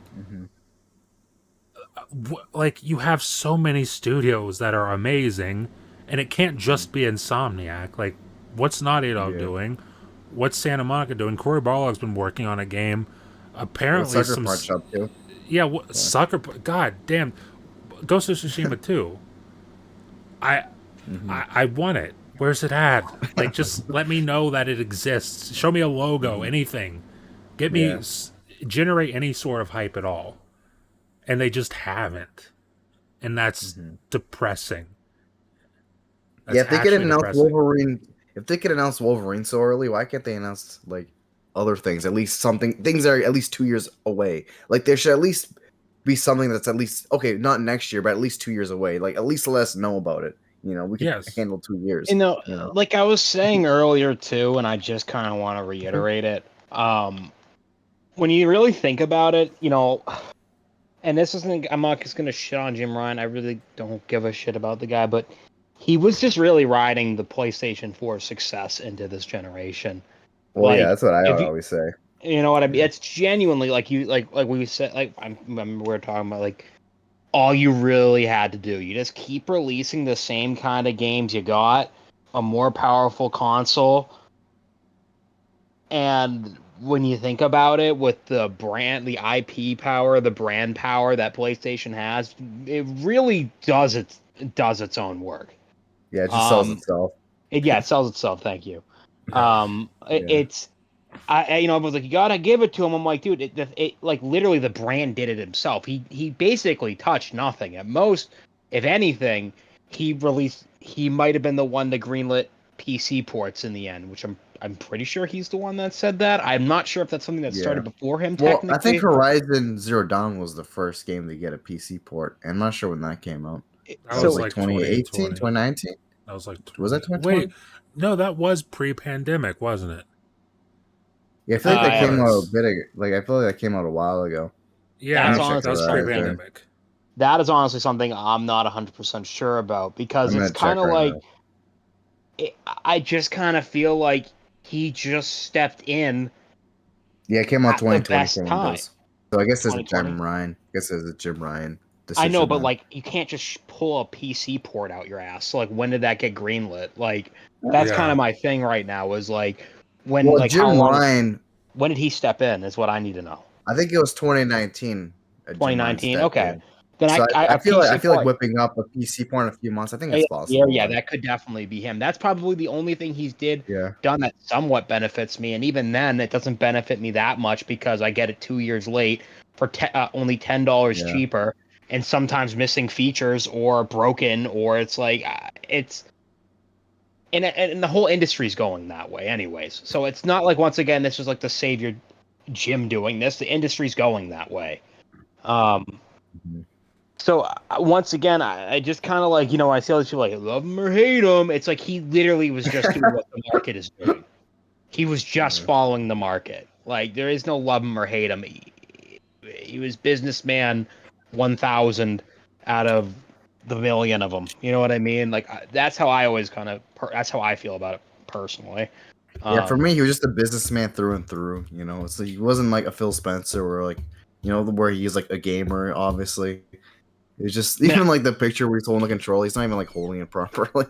like, you have so many studios that are amazing, and it can't just be Insomniac. Like, what's Naughty Dog doing? What's Santa Monica doing? Corey Barlog's been working on a game. Apparently, Sucker Punch up too. Yeah, Sucker. God damn, Ghost of Tsushima 2. I want it. Where's it at? Like, just let me know that it exists. Show me a logo, anything. Get me generate any sort of hype at all. And they just haven't. And that's depressing. That's If they could announce depressing. Wolverine, if they could announce Wolverine so early, why can't they announce, like, other things? At least things that are at least 2 years away. Like, there should at least be something that's at least, okay, not next year, but at least 2 years away. Like, at least let us know about it. You know, we can handle 2 years. You know, like I was saying earlier too, and I just kind of want to reiterate it. When you really think about it, you know, and this isn't, I'm not just going to shit on Jim Ryan. I really don't give a shit about the guy, but he was just really riding the PlayStation 4 success into this generation. Well, yeah, Like, that's what I if always say. you know what I mean, Yeah. it's genuinely like we said, like I remember we were talking about, like, all you really had to do. You just keep releasing the same kind of games you got, a more powerful console, and when you think about it, with the brand, the IP power, the brand power that PlayStation has, it really does its own work. Yeah, it just sells Um, itself. it sells itself. Thank you. Yeah. Yeah. I was like, you gotta give it to him. I'm like, dude, it like literally the brand did it himself. He basically touched nothing. At most, if anything, he might have been the one that greenlit PC ports in the end, which I'm pretty sure he's the one that said that. I'm not sure if that's something that Yeah. started before him Well, I think technically. Horizon Zero Dawn was the first game to get a PC port. And I'm not sure when that came out. That That So was was like like 2018, 2020. 2019? That was like Was that 20. 2020? Wait, no, that was pre-pandemic, wasn't it? Yeah, I I feel like think that it came out a was. bit like I feel like that came out a while ago. Yeah, that's Let me check that was honestly something. Horizon. pre-pandemic. That is honestly something I'm not 100% sure about, because I'm it's gonna check kind of right like now. I just kind of feel like he just stepped in Yeah, it came out at the 2020 best for time. Windows. So I guess there's a 2020. Jim Ryan. I guess there's a Jim Ryan I know, decision but then. like you can't just pull a PC port out your ass. So like, when did that get greenlit? Like, that's kind Yeah. of my thing right now. Is like, when, Well, like, how Jim long? Ryan, When did he step in? Is what I need to know. I think it was 2019. Jim Ryan 2019. stepped Okay, in. then So I I a PC feel like port. whipping up a PC port in a few months. I think it's Yeah, possible. yeah, Like, that could definitely be him. That's probably the only thing he's yeah, done that somewhat benefits me, and even then, it doesn't benefit me that much because I get it 2 years late for only $10 yeah. cheaper, and sometimes missing features or broken, or it's like it's and the whole industry's going that way, anyways. So it's not like, once again, this is like the savior Jim doing this. The industry's going that way. Um, Mhm. So once again, I just kind of like, I see all these people like, love him or hate him. It's like he literally was just doing what the market is doing. He was just Yeah. following the market. Like, there is no love him or hate him. He was businessman 1,000 out of the million of them. You know what I mean? Like, that's how I always that's how I feel about it personally. Yeah, for Um, me, he was just a businessman through and through. So he wasn't like a Phil Spencer or like, where he's like a gamer. Obviously, it's just I mean, even like the picture where he's holding the controller. He's not even like holding it properly.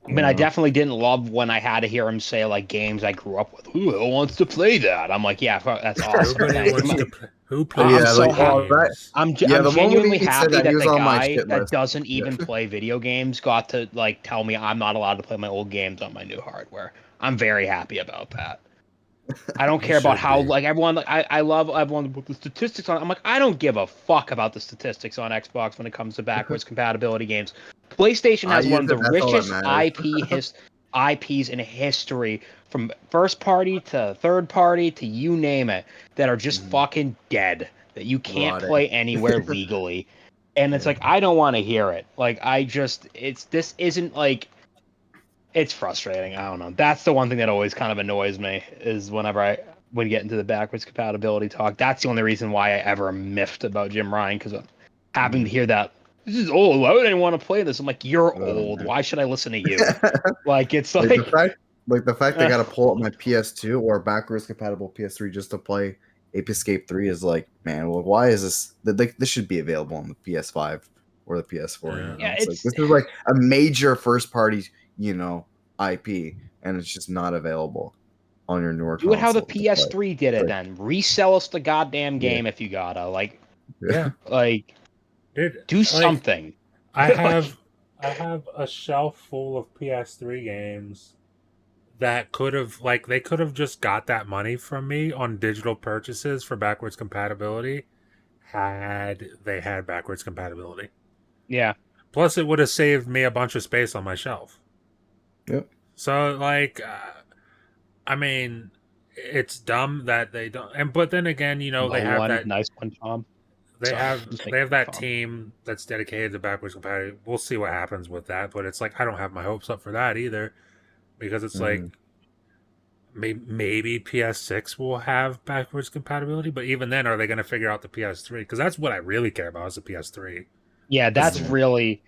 I mean, I definitely didn't love when I had to hear him say, like, games I grew up with. Who the hell wants to play that? I'm like, yeah, that's awesome. Nobody Thanks. wants to play. Who I'm plays Yeah, so like video happy. that. games? Yeah, I'm the moment genuinely he said happy that, he that was the on my guy shit that list. doesn't Yeah. even play video games got to, like, tell me I'm not allowed to play my old games on my new hardware. I'm very happy about that. I don't You care about should how, be. like, everyone, like, I love everyone with the statistics on. I'm like, I don't give a fuck about the statistics on Xbox when it comes to backwards compatibility games. PlayStation I has one use of it. the That's all that richest matters. IPs in history, from first party to third party to you name it, that are just Mhm. fucking dead, that you can't Rotting. play anywhere legally. And it's Yeah. like, I don't want to hear it. Like, this isn't like, it's frustrating. I don't know. That's the one thing that always kind of annoys me, is whenever I would get into the backwards compatibility talk. That's the only reason why I ever miffed about Jim Ryan, because having to hear that, this is old. Why would anyone want to play this? I'm like, you're Oh, old. man. Why should I listen to you? Like, it's Like like, the fact I uh, gotta pull up my PS2 or backwards compatible PS3 just to play Ape Escape 3 is like, man, well, why is this? This should be available on the PS5 or the PS4. Yeah. yeah, It's like it's this is like a major first party, IP, and it's just not available on your newer do it how the console to play. PS3 did It's it. like, Then resell us the goddamn yeah, game if you gotta. Like, Yeah, like dude. do Like, something. I Like, have a shelf full of PS3 games that they could have just got that money from me on digital purchases for backwards compatibility had they had backwards compatibility. yeah. Plus, it would have saved me a bunch of space on my shelf. yep. So, like, I mean, it's dumb that they don't. But then again, they have that. Nice one, Tom. They Sorry, have just they making have that fun. team that's dedicated to backwards compatibility. We'll see what happens with that, but it's like I don't have my hopes up for that either, because it's like Mhm. maybe PS6 will have backwards compatibility, but even then, are they going to figure out the PS3? Because that's what I really care about is the PS3. Yeah, that's Yeah. really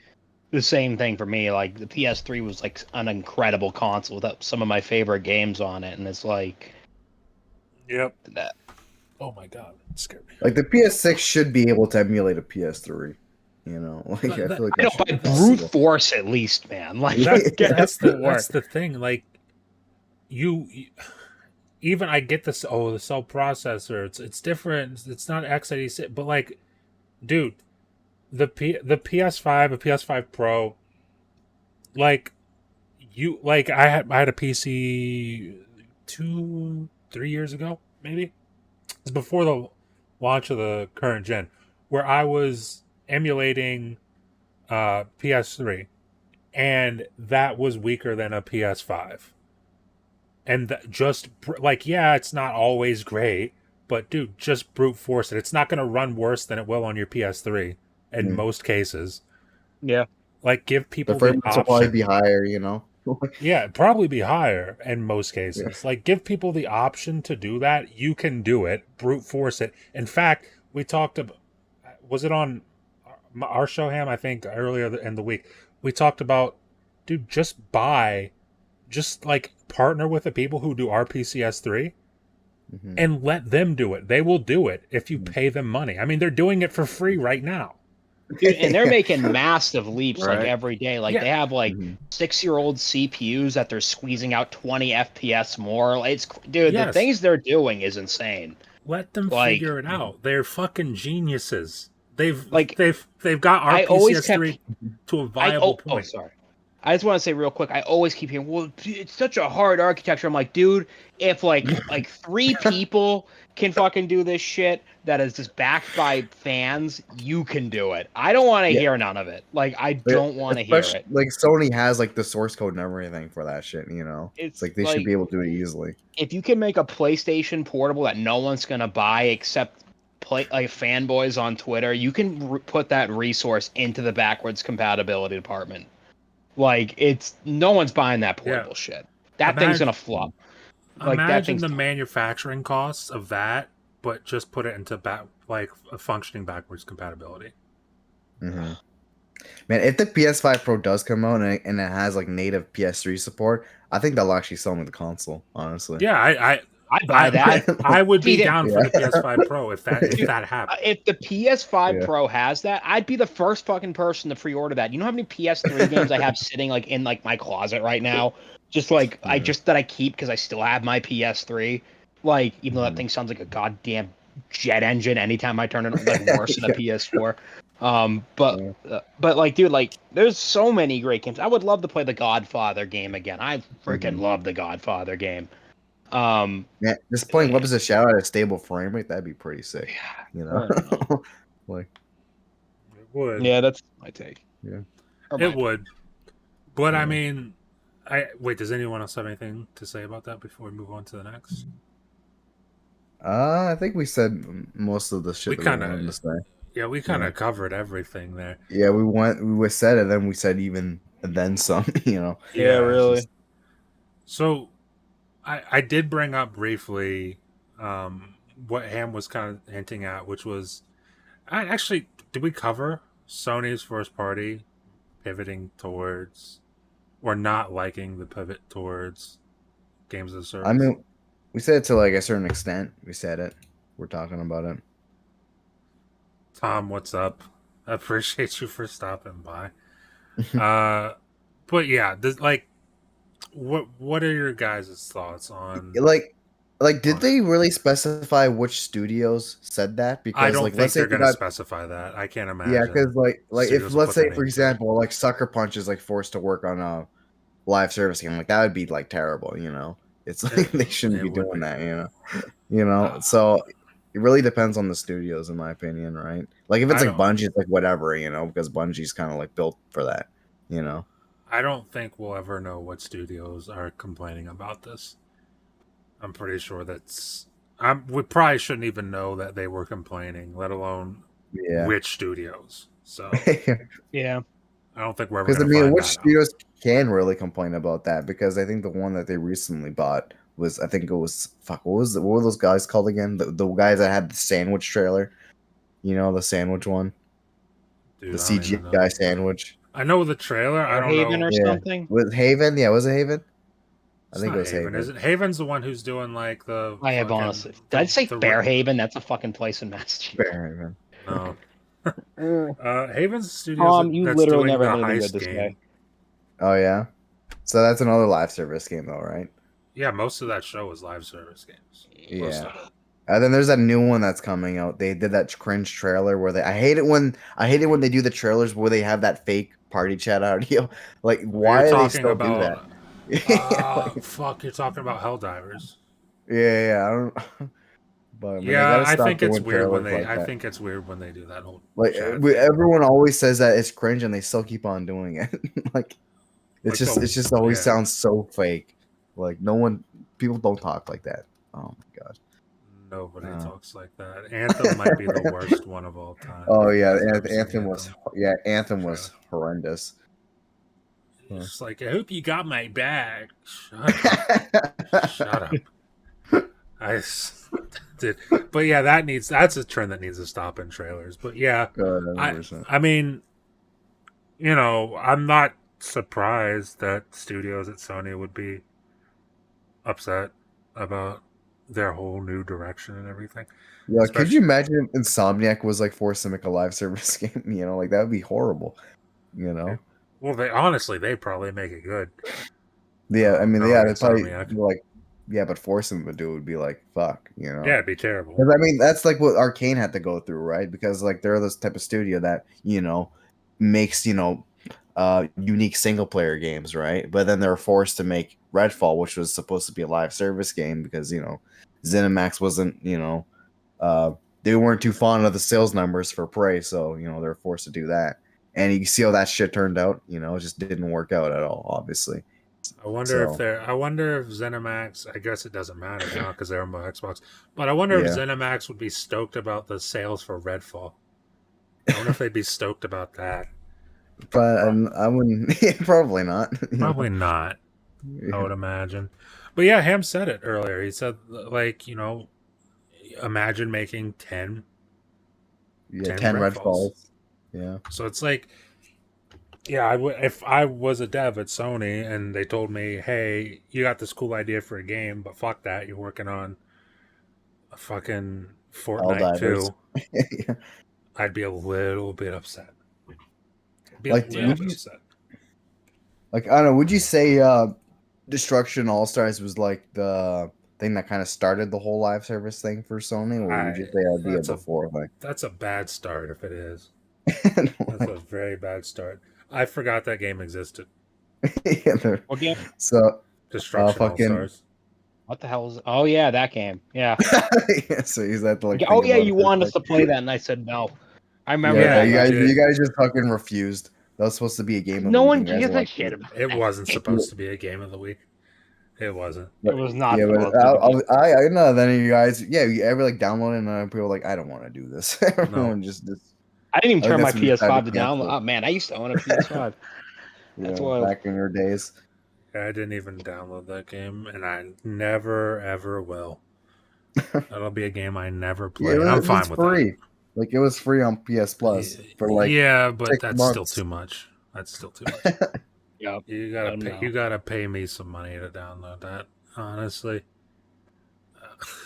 the same thing for me. Like the PS3 was like an incredible console with some of my favorite games on it, and it's like Yep. that. Oh my god, it scared me. Like the PS6 should be able to emulate a PS3. You know, like I feel like I know, that should by be brute possible. force at least, man. Like That's the the thing. Like you even I get this. Oh, the cell processor. It's different. It's not x86, but like, dude, the PS5, a PS5 Pro, like I had a PC 2-3 years ago, maybe. It's before the launch of the current gen, where I was emulating PS3, and that was weaker than a PS5. And yeah, it's not always great, but dude, just brute force it. It's not going to run worse than it will on your PS3 in most cases. Yeah. Like, give The people frame the rates will probably option. be higher, you know. Yeah, it'd probably be higher in most cases. Like, give people the option to do that. You can do it. Brute force it. In fact, we talked about, was it on our show, Ham? I think earlier in the week, we talked about, dude, just like partner with the people who do RPCS3 and let them do it. They will do it if you pay them money. I mean, they're doing it for free right now. Dude, and they're making massive leaps like Right. every day. Like Yeah. they have like 6-year-old CPUs that they're squeezing out 20 FPS more. Like, the Yes. things they're doing is insane. Let them Like- figure it out. They're fucking geniuses. They've Like, got I always RPCS3 to a viable point. Sorry. I just want to say real quick. I always keep hearing, "Well, it's such a hard architecture." I'm like, dude, if like 3 people can fucking do this shit that is just backed by fans, you can do it. I don't want to hear none of it. Like, I don't want to hear it. Like Sony has like the source code and everything for that shit. You know, It's like they should be able to do it easily. If you can make a PlayStation portable that no one's gonna buy except fanboys on Twitter, you can put that resource into the backwards compatibility department. Like, it's no one's buying that portable shit. That thing's gonna flop. Like, Imagine the manufacturing costs of that, but just put it into a functioning backwards compatibility. Man, if the PS5 Pro does come out and it has like native PS3 support, I think they'll actually sell me the console. Honestly, Yeah, I'd buy that. I would be See, down for the PS5 Pro if that happened. If the PS5 Pro has that, I'd be the first fucking person to pre-order that. You know how many PS3 games I have sitting like in like my closet right now? Just like that I keep because I still have my PS3. Like, even though that thing sounds like a goddamn jet engine anytime I turn it on, like worse than a PS4. But like, dude, like there's so many great games. I would love to play the Godfather game again. I freaking love the Godfather game. Yeah, just playing Webs of Shadow at a stable frame rate, that'd be pretty sick. You know, like It would. Yeah, that's my take. Yeah, It would. But I mean, does anyone else have anything to say about that before we move on to the next? I think we said most of the shit We that kinda- we wanted to say. Yeah, we kind of covered everything there. Yeah, we said it, then we said even then some. You know. Yeah, really. So, I did bring up briefly what Ham was kind of hinting at, which was, did we cover Sony's first party pivoting towards, or not liking the pivot towards games as a service? I mean, we said it to like a certain extent. We said it. We're talking about it. Tom, what's up? I appreciate you for stopping by. But yeah, what are your guys' thoughts on? Did they really specify which studios said that? Because I don't like, think let's say they're they going to got, specify that. I can't imagine. yeah, because like studios if will let's put say that for into it. example, like Sucker Punch is like forced to work on a live service game, like that would be like terrible. You know, it's like they shouldn't it be would doing be. that. You know, so it really depends on the studios, in my opinion, right? Like if it's I like don't- Bungie, it's like whatever, you know, because Bungie's kind of like built for that, you know. I don't think we'll ever know what studios are complaining about this. I'm pretty sure we probably shouldn't even know that they were complaining, let alone Yeah. which studios. So Yeah. I don't think we're ever Because I going to mean, find which that out. studios can really complain about that? Because I think the one that they recently bought was, I think it was what were those guys called again? The guys that had the sandwich trailer, you know, the sandwich one, Dude, the I don't even CGI know. guy sandwich. I know the trailer. I don't Haven know. or something. Was Haven? Yeah, was it Haven? I It's think not it was Haven, Haven. is it? Haven's the one who's doing like the. I have fucking- honestly. Did I say the Fairhaven? That's a fucking place in Massachusetts. Haven. No. Haven's the studios You that's literally doing never the have anything good heist to game. say. Oh yeah. So that's another live service game, though, right? Yeah, most of that show was live service games. Most Yeah. of it. And then there's that new one that's coming out. They did that cringe trailer where I hate it when they do the trailers where they have that fake party chat audio. Like, why You're do they talking still do about. that? Fuck! You're talking about Helldivers. Yeah, I don't. But I mean, they Yeah, gotta I stop think it's doing weird when trailers they. like I that. think it's weird when they do that whole. Like chat thing. everyone always says that it's cringe, and they still keep on doing it. Like Like the- it just always yeah. sounds so fake. Like people don't talk like that. Oh my god. Nobody talks like that. Anthem might be the worst one of all time. Oh If you yeah, guys have ever seen Anthem was horrendous. It's just like, I hope you got my bag. Shut up. Did, but yeah, that's a trend that needs to stop in trailers. But yeah, I mean, you know, I'm not surprised that studios at Sony would be upset about their whole new direction and everything. Yeah, could you imagine if Insomniac was like forced to make a live service game? You know, like that would be horrible. You know. Well, they probably make it good. Yeah, I mean, yeah, it's probably Insomniac. like, yeah, but forcing them to do it would be like, fuck, you know. Yeah, it'd be terrible. Because I mean, that's like what Arcane had to go through, right? Because like they're this type of studio that makes unique single player games, right? But then they're forced to make Redfall, which was supposed to be a live service game because ZeniMax wasn't they weren't too fond of the sales numbers for Prey, so they're forced to do that. And you see how that shit turned out. It just didn't work out at all, obviously. I wonder if ZeniMax. I guess it doesn't matter now because they're on my Xbox. But I wonder if ZeniMax would be stoked about the sales for Redfall. I wonder if they'd be stoked about that. But I wouldn't. Probably not. Probably not. I would imagine. But yeah, Ham said it earlier. He said, like, imagine making 10 Redfalls. Yeah. So it's like, yeah, if I was a dev at Sony and they told me, hey, you got this cool idea for a game, but fuck that, you're working on a fucking Fortnite 2, yeah. I'd be a little bit upset. Like, I don't know, would you say Destruction All-Stars was like the thing that kind of started the whole live service thing for Sony, or would you say that'd be before? That's a bad start if it is. That's a very bad start. I forgot that game existed. What game? So Destruction All-Stars. What the hell is? Oh yeah, that game. Yeah. Yeah, so is that like? Oh yeah, you wanted us to play that, and I said no. I remember. Yeah, that. you guys just fucking refused. That was supposed to be a game. No one gives a shit about it. It wasn't supposed to be a game of the week. It wasn't. It was not. Yeah, but I know that you guys. Yeah, you ever like download it and people were like, I don't want to do this. Everyone just. I didn't even turn my PS5 to download. Oh man, I used to own a PS5. That's why back in your days. I didn't even download that game, and I never ever will. That'll be a game I never play. And I'm fine with free. That. Like it was free on PS Plus for like but that's still too much. That's still too much. Yeah, you gotta pay me some money to download that. Honestly.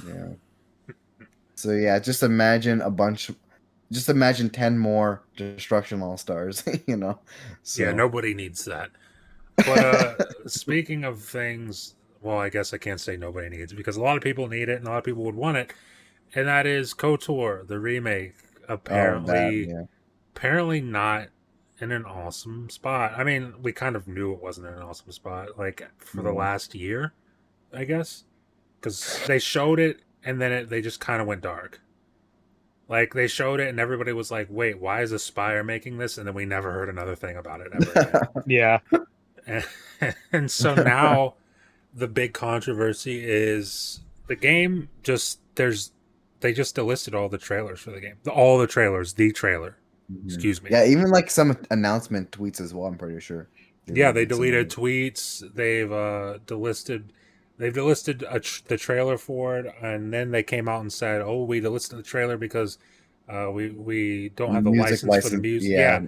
Yeah. So yeah, just imagine 10 more Destruction All-Stars, So. Yeah, nobody needs that. But speaking of things, well, I guess I can't say nobody needs it because a lot of people need it and a lot of people would want it. And that is KOTOR, the remake. Apparently not in an awesome spot. I mean, we kind of knew it wasn't in an awesome spot, like for the last year, I guess, because they showed it and then they just kind of went dark. Like they showed it and everybody was like, "Wait, why is Aspire making this?" And then we never heard another thing about it ever again. Yeah. And so now the big controversy is the game they just delisted all the trailers for the game. All the trailers, the trailer. Mm-hmm. Excuse me. Yeah, even like some announcement tweets as well, I'm pretty sure. They deleted tweets. They've delisted the trailer for it, and then they came out and said, "Oh, we delisted the trailer because we don't have the license for the music." Yeah.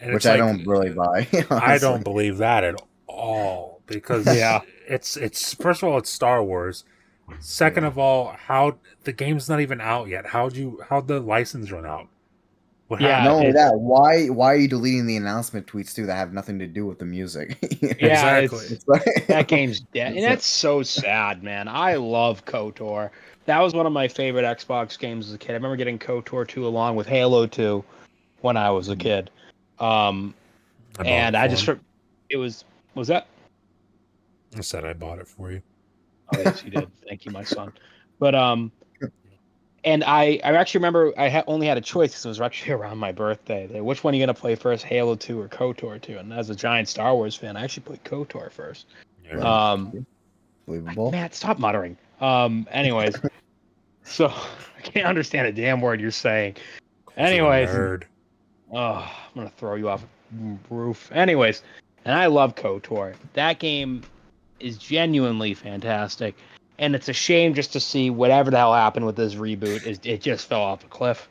And which it's I like, don't really buy. I don't Honestly. believe that at all because Yeah. it's first of all, it's Star Wars. Second of all, how the game's not even out yet. How'd the license run out? What Yeah, Not happened? only that, why are you deleting the announcement tweets too that have nothing to do with the music? Yeah, Exactly. It's like, that game's dead, and it's like- that's so sad, man. I love KOTOR. That was one of my favorite Xbox games as a kid. I remember getting KOTOR 2 along with Halo 2 when I was a kid. I bought And it I for just him. was that? I said I bought it for you. Oh yes, you did. Thank you, my son. But and I actually remember only had a choice because it was actually around my birthday. Which one are you gonna play first, Halo 2 or KOTOR 2? And as a giant Star Wars fan, I actually played KOTOR first. Yeah. believable. Matt, stop muttering. Anyways, so I can't understand a damn word you're saying. Anyways, Nerd. oh, I'm gonna throw you off a roof. Anyways, and I love KOTOR. That game is genuinely fantastic, and it's a shame just to see whatever the hell happened with this reboot. It just fell off a cliff.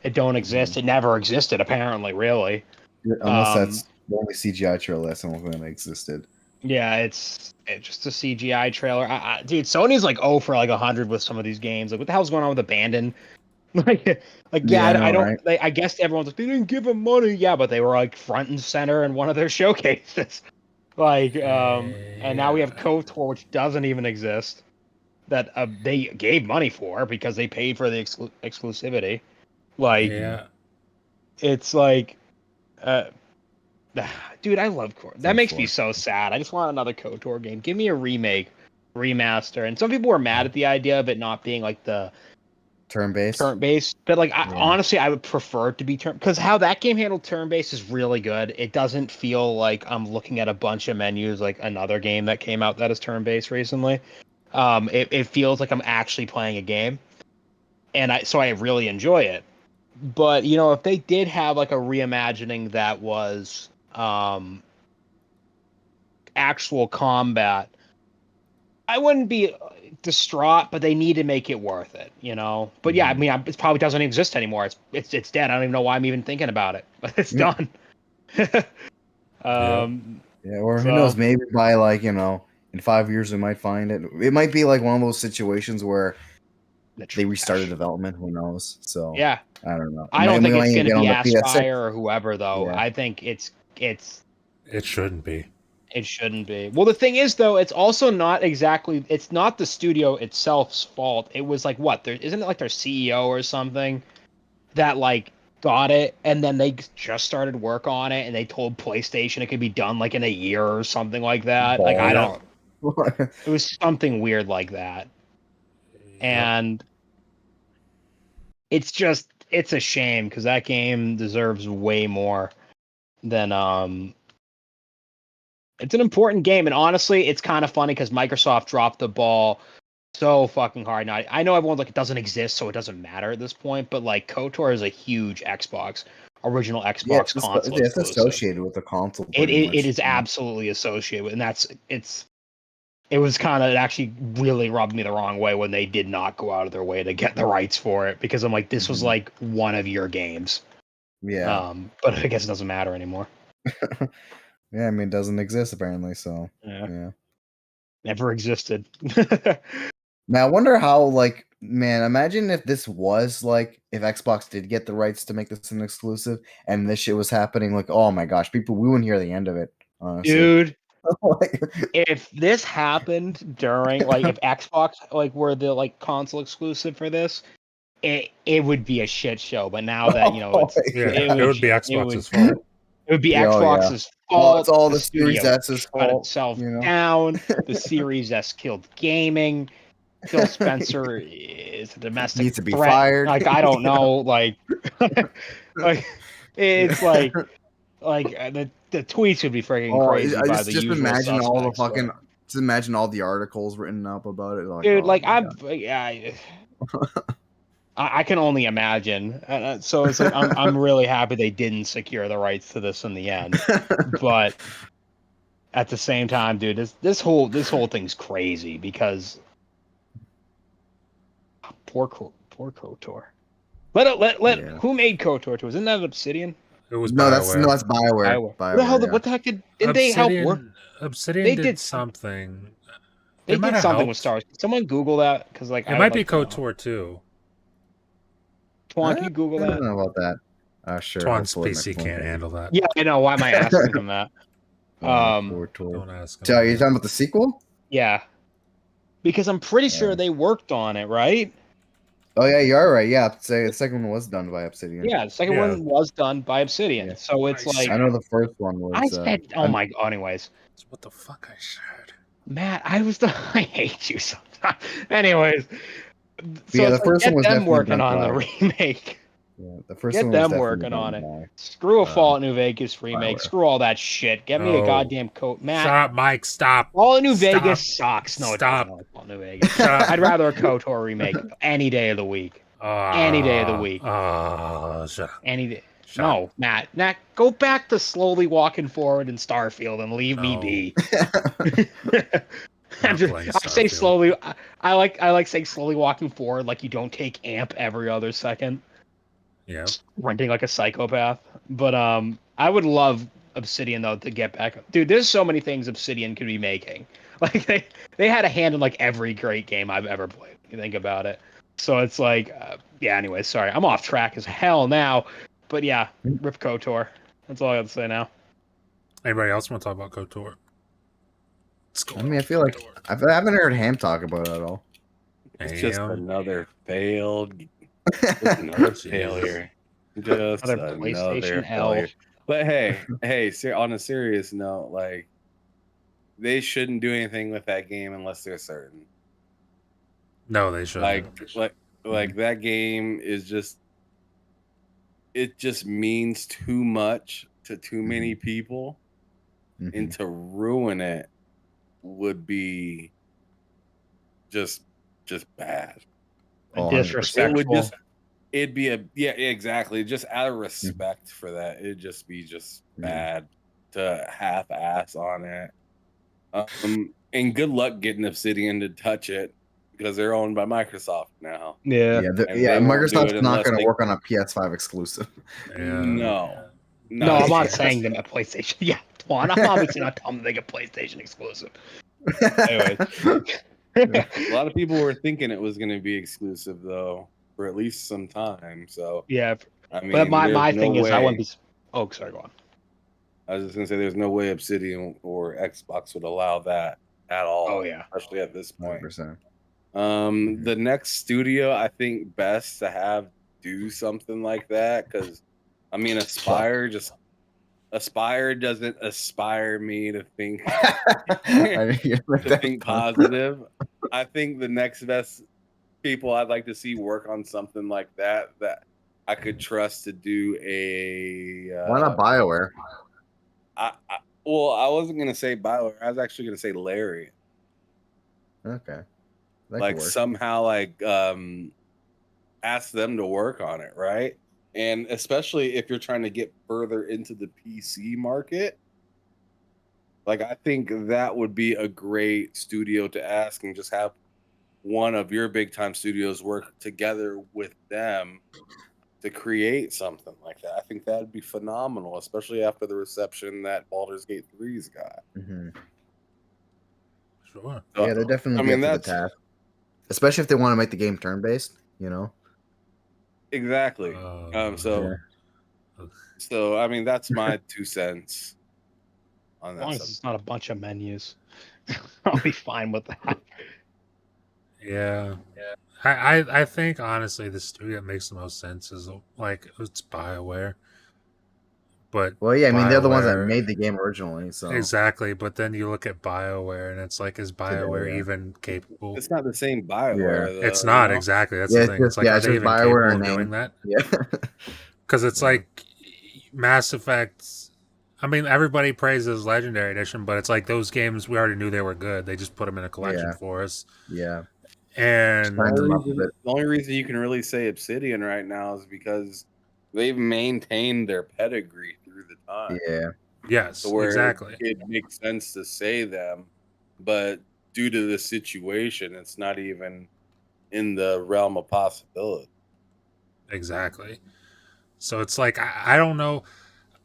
It don't exist. It never existed, apparently. Really. Unless that's the only CGI trailer that's when it existed. Yeah, it's just a CGI trailer. Dude, Sony's like 0 for like 100 with some of these games. Like, what the hell's going on with Abandon? like, yeah, Yeah, I know, I don't. right? I guess everyone's like, they didn't give him money. Yeah, but they were like front and center in one of their showcases. Like, and now we have Yeah. KOTOR, which doesn't even exist. That they gave money for because they paid for the exclusivity. Like, Yeah. it's like, uh, dude, I love KOTOR. It's That makes me unfortunate. so sad. I just want another KOTOR game. Give me a remake, remaster. And some people were mad at the idea of it not being like the Turn-based. turn-based, but like Yeah. honestly, I would prefer it to be turn because how that game handled turn-based is really good. It doesn't feel like I'm looking at a bunch of menus like another game that came out that is turn-based recently. It feels like I'm actually playing a game, and I really enjoy it. But you know, if they did have like a reimagining that was actual combat, I wouldn't be distraught, but they need to make it worth it, you know. But yeah, I mean, it probably doesn't exist anymore. It's dead. I don't even know why I'm even thinking about it, but it's Yeah. done. Yeah. Yeah, or who So- knows? Maybe by like in 5 years we might find it. It might be like one of those situations where they restarted development. Who knows? So Yeah, I don't know. I don't think it's going to get be on the PS6. Aspire or whoever though. Yeah. I think it's It shouldn't be. it shouldn't be. Well, the thing is though, it's also not exactly. It's not the studio itself's fault. It was like what? There isn't it like their CEO or something that like got it and then they just started work on it and they told PlayStation it could be done like in a year or something like that. Like I Balls. don't. It was something weird like that. And it's a shame because that game deserves way more than it's an important game, and honestly it's kind of funny because Microsoft dropped the ball so fucking hard. Now I know everyone's like it doesn't exist so it doesn't matter at this point, but like KOTOR is a huge original Yeah, Xbox console it's exclusive. associated with the console. It Pretty much. is absolutely associated with, and it was kind of, it actually really rubbed me the wrong way when they did not go out of their way to get the rights for it because I'm like, this was like one of your games. Yeah. But I guess it doesn't matter anymore. Yeah, I mean, it doesn't exist apparently. So Yeah. Never existed. now I wonder how, like, man, imagine if this was like if Xbox did get the rights to make this an exclusive and this shit was happening. Like, oh my gosh, we wouldn't hear the end of it. Honestly, Dude, like, if this happened during like if Xbox like were the like console exclusive for this, it would be a shit show. But now that you know it's Yeah, it would be Xbox's fault. It would be Yeah, oh, yeah. Xbox's Well, fault. it's all the studio Series S's shut fault, itself you know? down. The Series S killed gaming. Phil Spencer is a domestic Needs to be threat. fired. Like I don't know. Like, like it's like the tweets would be freaking crazy I by the just usual imagine all the suspects, fucking. but- Just imagine all the articles written up about it. Like, dude. oh Like my God. I can only imagine. So it's like I'm really happy they didn't secure the rights to this in the end, but at the same time, dude, this whole thing's crazy because poor KOTOR. Let Yeah. who made KOTOR 2? Isn't that Obsidian? It was No, BioWare. that's BioWare. What the hell? Yeah. What the heck didn't they help work? Obsidian They did did something. They might did have something with helped. Star Wars. Can someone Google that? Because like It I might would be like to know. KOTOR too. Twan, can you Google I that? don't know about that. Sure. Twan's I'll pull up my PC phone. can't handle that. Yeah, I know. Why am I asking him that? KOTOR. Don't ask him. So, are you talking about the sequel? Yeah, because I'm pretty sure they worked on it, right? Oh yeah, you are right. Yeah, say the second one was done by Obsidian. Yeah, the second Yeah. one was done by Obsidian. Yeah. So it's Nice. like I know the first one was. I said, oh my god. Anyways, What the fuck I said? Matt, I hate you sometimes. Anyways, so yeah, the it's like, first get one was them definitely working done on the by. remake. Yeah, the first Get one was them definitely working done on it. by. Screw a Fallout New Vegas remake. BioWare. Screw all that shit. Get me a No. goddamn coat, Matt. Shut up, Mike. Stop. Fallout New Stop. Vegas sucks. No, it Stop. doesn't. Fallout New Vegas. Shut up. I'd rather a KOTOR remake any day of the week. Any day of the week. Shut up. Any day. Shut No, up. Matt, go back to slowly walking forward in Starfield and leave me No. be. Not playing I say Starfield. slowly. I like saying slowly walking forward, like you don't take amp every other second, Yeah. renting like a psychopath. But I would love Obsidian though to get back. Dude, there's so many things Obsidian could be making. Like they had a hand in like every great game I've ever played. You think about it. So it's like, yeah. Anyway, sorry, I'm off track as hell now. But yeah, rip KOTOR. That's all I got to say now. Anybody else want to talk about KOTOR? I mean, I feel like I haven't heard Ham talk about it at all. It's just Damn. another failed, just another Jesus. failure. Just Another another PlayStation failure. L. But hey, on a serious note, like they shouldn't do anything with that game unless they're certain. No, they shouldn't. Like that game is just, it just means too much to too many people, and to ruin it would be just bad. Disrespectful. It'd be exactly, just out of respect for that, it'd just be bad to half-ass on it. And good luck getting Obsidian to touch it because they're owned by Microsoft now. Yeah. Microsoft's not going to work on a PS5 exclusive. Yeah. No, I'm not saying them a PlayStation. Yeah, Twan, I'm obviously not telling them they get PlayStation exclusive. Anyway. A lot of people were thinking it was going to be exclusive though, for at least some time. So yeah, I mean, but my thing is, I way. wouldn't be. Oh, sorry, go on. I was just gonna say, there's no way Obsidian or Xbox would allow that at all. Oh yeah, especially at this point. 100%. The next studio I think best to have do something like that, because I mean, Aspire doesn't aspire me to think positive. I think the next best people I'd like to see work on something like that I could trust to do a. Why not BioWare? I wasn't gonna say BioWare. I was actually gonna say Larry. Okay. Like somehow, like ask them to work on it, right? And especially if you're trying to get further into the PC market, like I think that would be a great studio to ask, and just have one of your big time studios work together with them to create something like that. I think that'd be phenomenal, especially after the reception that Baldur's Gate 3's got. Sure. Yeah, they're definitely up to the task, especially if they want to make the game turn based. Exactly. So I mean, that's my 2 cents on that. As long as it's not a bunch of menus, I'll be fine with that. Yeah. I think honestly the studio that makes the most sense is like it's BioWare. But well, yeah, I mean they're the ones that BioWare- made the game originally, so Exactly, but then you look at BioWare and it's like, is BioWare even capable? It's not the same BioWare. Though, It's not exactly. That's the thing. It's like, are they even BioWare capable of doing that? Yeah. Because it's like Mass Effect. I mean, everybody praises Legendary Edition, but it's like those games we already knew they were good. They just put them in a collection for us. Yeah. And the only reason you can really say Obsidian right now is because they've maintained their pedigree through the time. Yeah. Yes, so where exactly. It makes sense to say them, but due to the situation, it's not even in the realm of possibility. Exactly. So it's like, I don't know.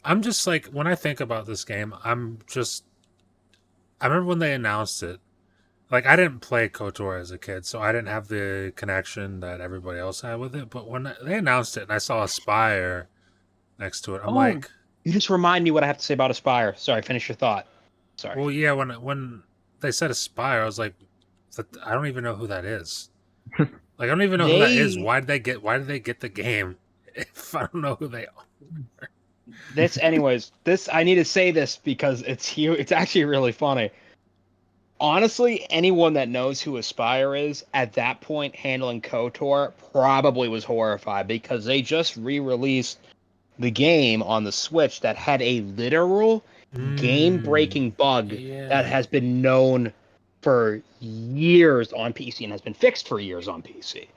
I'm just like, when I think about this game, I remember when they announced it. Like, I didn't play KOTOR as a kid, so I didn't have the connection that everybody else had with it. But when they announced it and I saw Aspire next to it, I'm Oh, like, you just remind me what I have to say about Aspire. Sorry, finish your thought. Sorry. well, yeah. When they said Aspire, I was like, I don't even know who that is. Like, I don't even know who that is. They Why did they get the game if I don't know who they are? this anyways. This I need to say this because it's huge. It's actually really funny. Honestly, anyone that knows who Aspire is at that point handling KOTOR probably was horrified because they just re-released the game on the Switch that had a literal game-breaking bug that Yeah. has been known for years on PC and has been fixed for years on PC.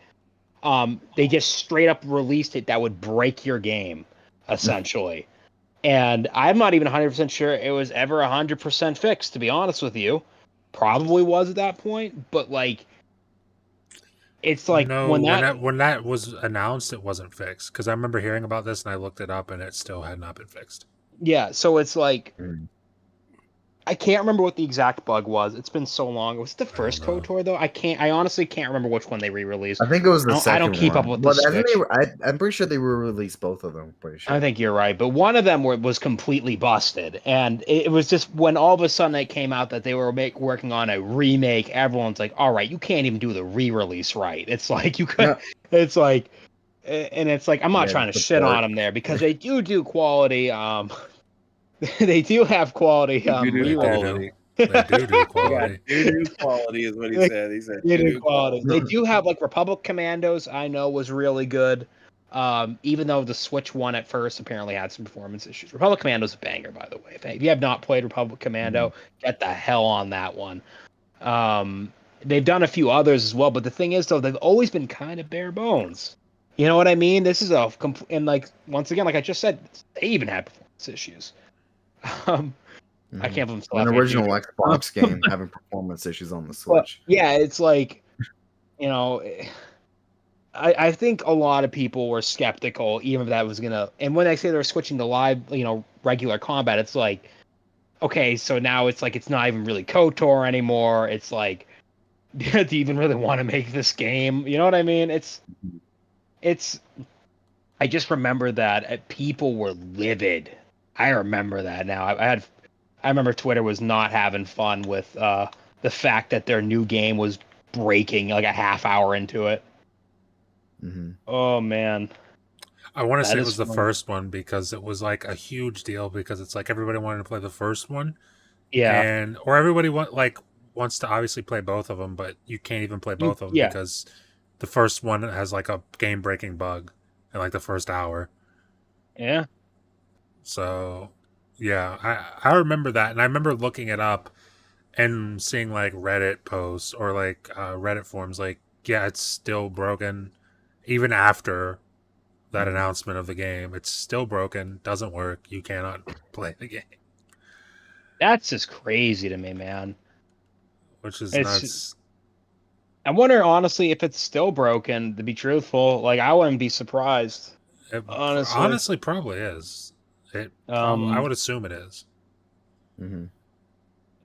They just straight up released it that would break your game, essentially. And I'm not even 100% sure it was ever 100% fixed, to be honest with you. Probably was at that point, but like, it's like No, when that, when that was announced, it wasn't fixed because I remember hearing about this and I looked it up and it still had not been fixed. yeah, so it's like, Mm. I can't remember what the exact bug was. It's been so long. Was it the I don't first know. KOTOR though? I honestly can't remember which one they re-released. I think it was the I don't second keep up one. with the But I think Switch. I'm pretty sure they were released both of them. Pretty sure. I think you're right, but one of them was completely busted, and it was just when all of a sudden it came out that they were working on a remake. Everyone's like, "All right, you can't even do the re-release right." It's like you could, Yeah. it's like, and it's like I'm not Yeah, trying to the shit on port. them there because they do quality. They do have quality You do They do re-release. do. quality. They do He got quality. doo-doo quality is what he They, said. He said they do doo-doo quality. quality. They do have like Republic Commandos. I know was really good. Even though the Switch one at first apparently had some performance issues. Republic Commando's a banger, by the way. If you have not played Republic Commando, get the hell on that one. They've done a few others as well, but the thing is, though, they've always been kind of bare bones. You know what I mean? This is and like once again, like I just said, they even had performance issues. Um, I can't believe I'm still An laughing at original you. Xbox game having performance issues on the But Switch. yeah, it's like, you know, I think a lot of people were skeptical, even if that was gonna. And when they say they're switching to live, regular combat, it's like, okay, so now it's like it's not even really KOTOR anymore. It's like, do you even really want to make this game? You know what I mean? It's. I just remember that people were livid. I remember that now. I remember Twitter was not having fun with the fact that their new game was breaking like a half hour into it. Mm-hmm. Oh man, I want to that say it is was the fun. first one because it was like a huge deal because it's like everybody wanted to play the first one Yeah, or everybody wants to obviously play both of them, but you can't even play both of them yeah, because the first one has like a game breaking bug in like the first hour. yeah. So yeah, I remember that, and I remember looking it up and seeing like Reddit posts or like Reddit forums like, yeah, it's still broken even after that announcement of the game. It's still broken, doesn't work. You cannot play the game, That's just crazy to me, man. which is It's. nuts. I wonder honestly if it's still broken. To be truthful, like I wouldn't be surprised. It Honestly, honestly probably is. I um, would assume it is. Mm-hmm.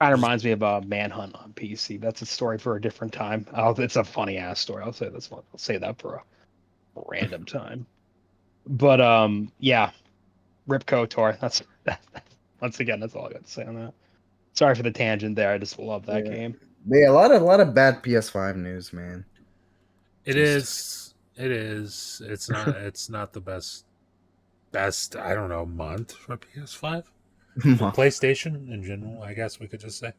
kind of Just reminds me of Manhunt on PC. That's a story for a different time. It's a funny ass story. I'll say this one. I'll say that for a random time. But yeah, Rip KOTOR. Once again, that's all I got to say on that. Sorry for the tangent there. I just love that Yeah. game. Yeah, a lot of bad PS5 news, man. it Just is. It is. It's not the best. I don't know, month for PS5. For PlayStation in general, I guess we could just say.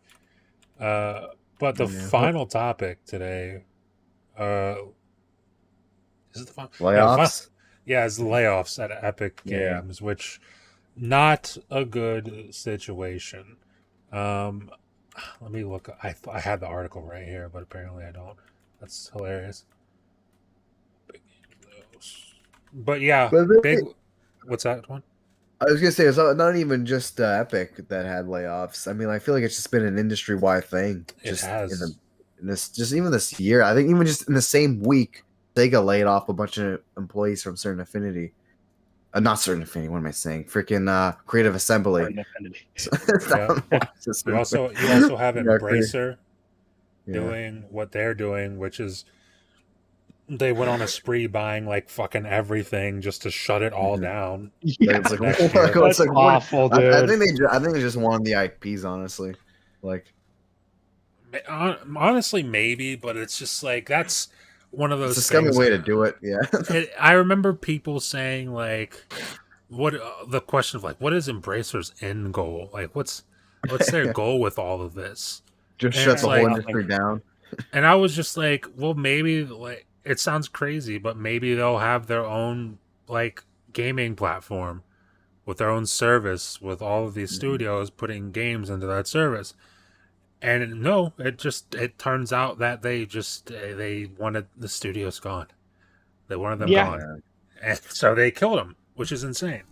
But the yeah. final topic today, uh, is it the final? Yeah, Layoffs. yeah, it's layoffs at Epic Yeah. Games, which not a good situation. Um, let me look. I had the article right here, but apparently I don't. That's hilarious. Big layoffs. But yeah, But big. What's that one? I was gonna say it's not even just Epic that had layoffs. I mean, I feel like it's just been an industry-wide thing. It Just has. in this, just even this year. I think even just in the same week, Sega laid off a bunch of employees from certain Affinity. not Certain Affinity. What am I saying? Freaking Creative Assembly. Yeah. You also have Embracer doing what they're doing, which is they went on a spree buying like fucking everything just to shut it all down. Yeah. It's like, Next it's year. That's like awful, dude. I think they just wanted the IPs, honestly. Like, honestly, maybe, but it's just like that's one of those it's a scummy things. way to do it. Yeah. I remember people saying like, "What?" The question of like, "What is Embracer's end goal? Like, what's their goal with all of this?" Just And shut it's the like- whole industry down. And I was just like, well, maybe like it sounds crazy, but maybe they'll have their own like gaming platform with their own service with all of these studios putting games into that service. And no, it turns out that they wanted the studios gone. They wanted them gone. And so they killed them, which is insane.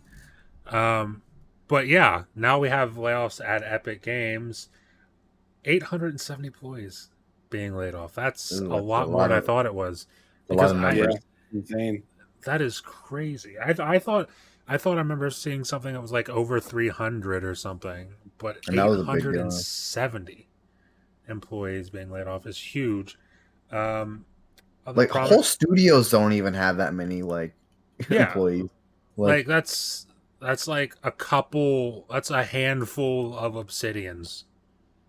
But yeah, now we have layoffs at Epic Games. 870 employees being laid off. That's a lot more than I thought it was. Because Insane. That is crazy. I thought I remember seeing something that was like over 300 or something, but And that was a big deal. 870 employees being laid off is huge. Like whole studios don't even have that many like employees. Like that's like a couple. That's a handful of Obsidians.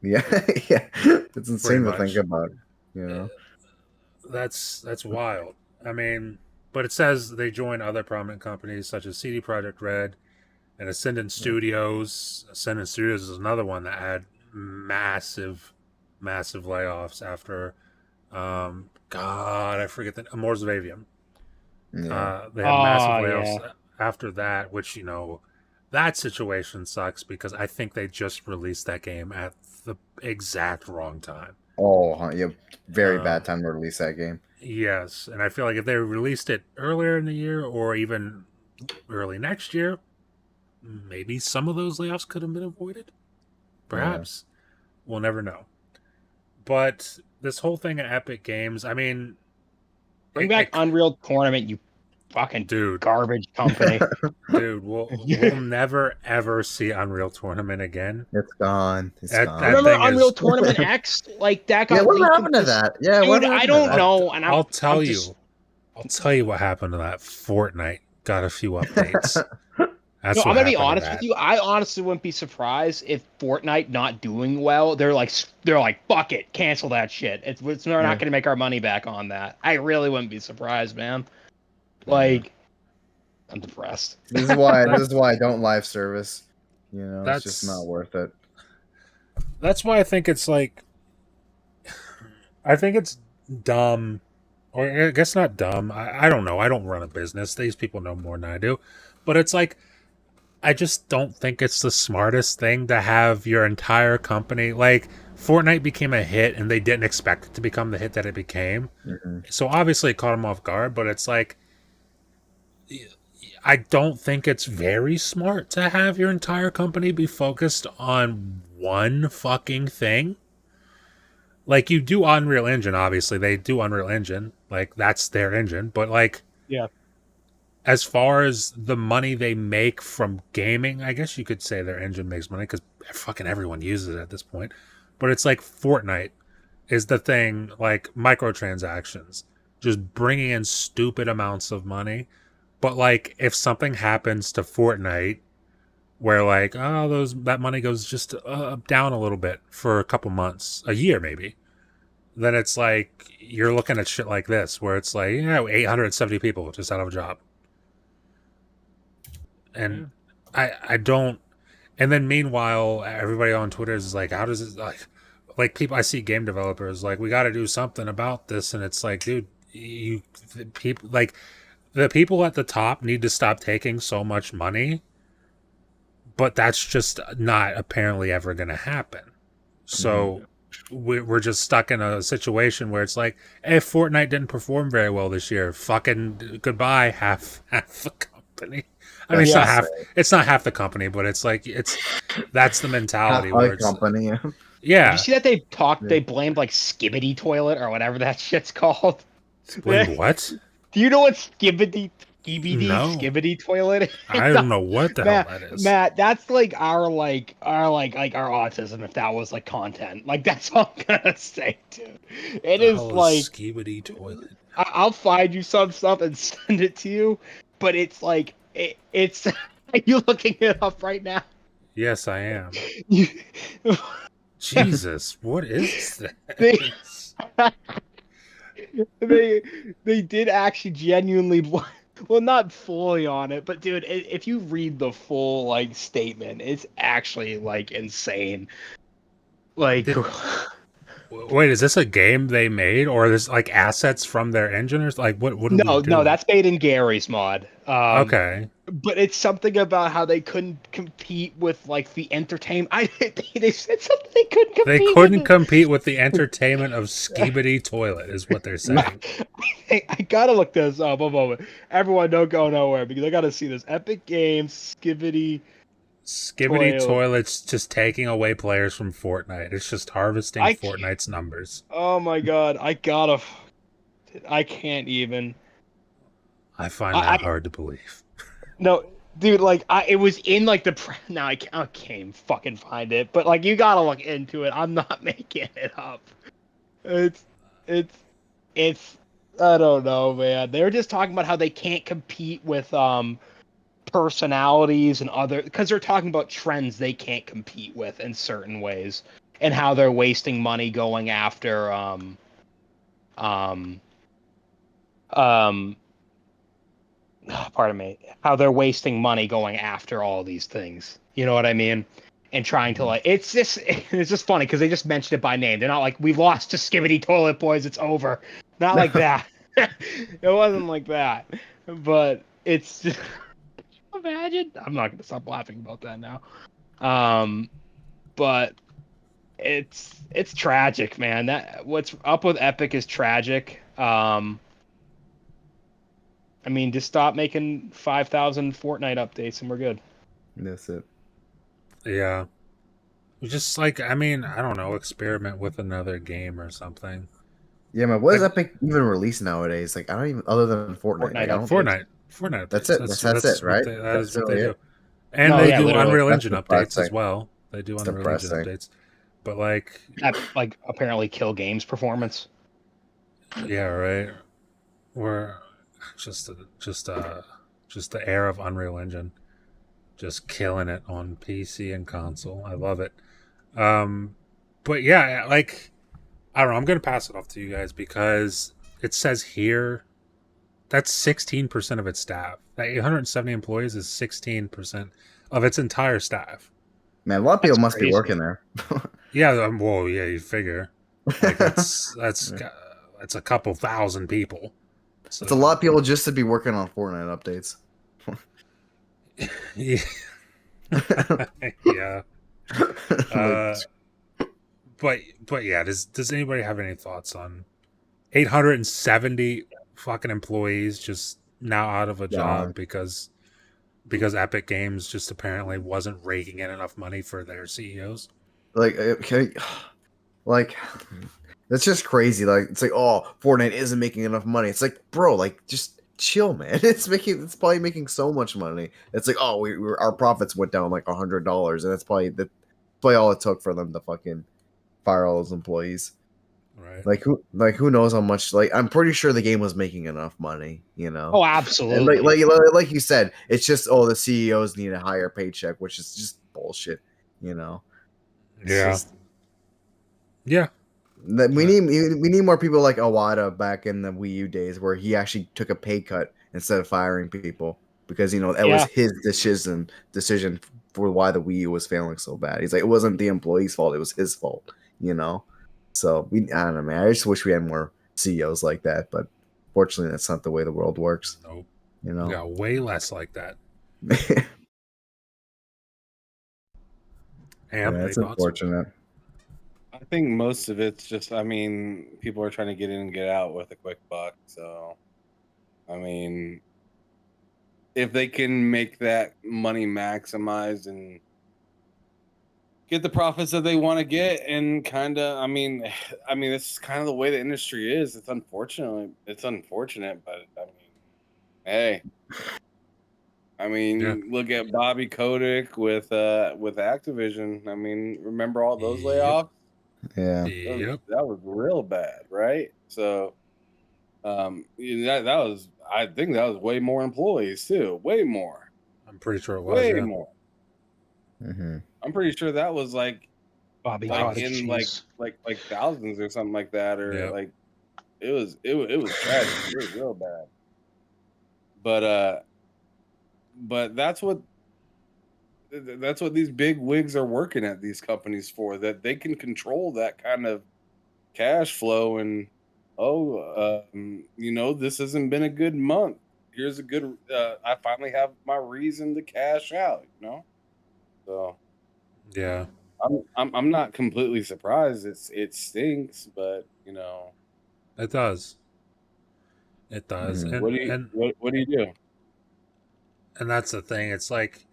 Yeah, yeah, it's insane to think about. You know, that's wild. I mean, but it says they join other prominent companies such as CD Projekt Red and Ascendant Studios. Ascendant Studios is another one that had massive layoffs after. God, I forget the Amores of Avium. yeah. They had massive layoffs after that, which that situation sucks because I think they just released that game at the exact wrong time. Oh, yeah, very bad time to release that game. Yes, and I feel like if they released it earlier in the year or even early next year, maybe some of those layoffs could have been avoided. Perhaps. We'll never know. But this whole thing at Epic Games, I mean... Bring back Unreal Tournament, you fucking garbage company. Dude, we'll never, ever see Unreal Tournament again. It's gone. Gone. Remember Unreal Tournament X? Like, that got what happened to that? Yeah, dude, I don't know. And I'll tell you what happened to that. Fortnite got a few updates. I'm gonna be honest with you. I honestly wouldn't be surprised if Fortnite not doing well. They're like, fuck it, cancel that shit. We're not gonna make our money back on that. I really wouldn't be surprised, man. Like, I'm depressed. This is why I don't live service. You know, it's just not worth it. That's why I think it's like, I think it's dumb, or I guess not dumb. I don't know. I don't run a business. These people know more than I do, but it's like, I just don't think it's the smartest thing to have your entire company. Like, Fortnite became a hit and they didn't expect it to become the hit that it became. Mm-hmm. So obviously it caught them off guard, but it's like, I don't think it's very smart to have your entire company be focused on one fucking thing. Like, you do Unreal Engine, obviously. They do Unreal Engine. Like, that's their engine. But, like, yeah. As far as the money they make from gaming, I guess you could say their engine makes money because fucking everyone uses it at this point. But it's like Fortnite is the thing, like microtransactions, just bringing in stupid amounts of money. But like, if something happens to Fortnite, where like, that money goes just down a little bit for a couple months, a year maybe, then it's like you're looking at shit like this, where it's like 870 people just out of a job. And I don't, and then meanwhile, everybody on Twitter is like, how does it like people, I see game developers like, we got to do something about this. And it's like, dude, the people at the top need to stop taking so much money, but that's just not apparently ever going to happen. So we're just stuck in a situation where it's like, if Fortnite didn't perform very well this year, fucking goodbye, half the company. I mean, it's not half the company, but it's like, that's the mentality. Half the company. Yeah. Did you see that they blamed like Skibbity Toilet or whatever that shit's called? Blamed what? Do you know what Skibbity skibidi No. skibidi toilet. I don't know what the hell that is. Matt, that's like our autism if that was like content. Like that's all I'm gonna say, dude. It The is hell like skibidi toilet. I'll find you some stuff and send it to you, but it's like it's. Are you looking it up right now? Yes, I am. You- Jesus, what is They- this? they did actually genuinely well, not fully on it, but dude, if you read the full like statement, it's actually like insane. Like Wait, is this a game they made, or is this like assets from their engine, or like what do we do? no, that's made in Gary's mod. Okay. But it's something about how they couldn't compete with like the entertainment. They said something they couldn't compete. They couldn't compete with the entertainment of skibidi toilet, is what they're saying. I gotta look this up. A moment, everyone, don't go nowhere because I gotta see this. Epic Games Skibidi Toilet's just taking away players from Fortnite. It's just harvesting Fortnite's numbers. Oh my god, I can't even. I find that hard to believe. No, dude, like it was in like the. Now I can't even fucking find it, but like you gotta look into it. I'm not making it up. It's. I don't know, man. They were just talking about how they can't compete with personalities and other because they're talking about trends they can't compete with in certain ways and how they're wasting money going after pardon me, how they're wasting money going after all these things. You know what I mean? And trying to like, it's just funny because they just mentioned it by name. They're not like, we've lost to Skibidi Toilet Boys, it's over. Not like that. It wasn't like that. But it's just, imagine. I'm not gonna stop laughing about that now. But it's tragic, man. That what's up with Epic is tragic. I mean, just stop making 5,000 Fortnite updates and we're good. That's it. Yeah. Just like, I mean, I don't know, experiment with another game or something. Yeah, man. What is Epic even release nowadays? Like, I don't even, other than Fortnite. Like, I don't Fortnite. That's it. That's it, right? That is what really they do. it. And No, they yeah, do literally. Unreal That's Engine updates depressing. as well. They do It's Unreal Engine depressing. updates. But like That, like apparently kill games performance. yeah, right. We're just the air of Unreal Engine, just killing it on PC and console. I love it. But yeah, like I don't know. I'm gonna pass it off to you guys because it says here that's 16% of its staff. That 870 employees is 16% of its entire staff. Man, a lot of people must crazy. be working there. Yeah, well, yeah, you figure like that's a couple thousand people. So, It's a lot of people just to be working on Fortnite updates. yeah. Yeah. But yeah, does anybody have any thoughts on 870 fucking employees just now out of a job because Epic Games just apparently wasn't raking in enough money for their CEOs? Like, okay, like that's just crazy. Like, it's like, oh, Fortnite isn't making enough money. It's like, bro, like, just chill, man. It's probably making so much money. It's like, oh, our profits went down like $100, and that's probably all it took for them to fucking fire all those employees. Right. Like who knows how much? Like, I'm pretty sure the game was making enough money, you know. Oh, absolutely. And like you said, it's just the CEOs need a higher paycheck, which is just bullshit, you know. Yeah. We need more people like Iwata back in the Wii U days, where he actually took a pay cut instead of firing people because that was his decision for why the Wii U was failing so bad. He's like, it wasn't the employee's fault; it was his fault, you know. So I don't know, man. I just wish we had more CEOs like that, but fortunately, that's not the way the world works. Nope. You know, we got way less like that. That's unfortunate. I think most of it's just, I mean, people are trying to get in and get out with a quick buck. So, I mean, if they can make that money maximized and get the profits that they want to get, and kind of, I mean, this is kind of the way the industry is. It's unfortunate, but I mean, Hey, I mean, look at Bobby Kotick with Activision. I mean, remember all those layoffs? Yeah. That was real bad, right? So, that was, I think that was way more employees too, way more, I'm pretty sure it was. way Yeah. more. Mm-hmm. I'm pretty sure that was Bobby like Cottage in cheese. like thousands or something like that, or Yep. like it was tragic. It was real bad. But that's what these big wigs are working at these companies for, that they can control that kind of cash flow. And this hasn't been a good month. Here's a good I finally have my reason to cash out, so Yeah. I'm not completely surprised. It stinks, but It does. It does. Mhm. what do you do? And that's the thing. It's like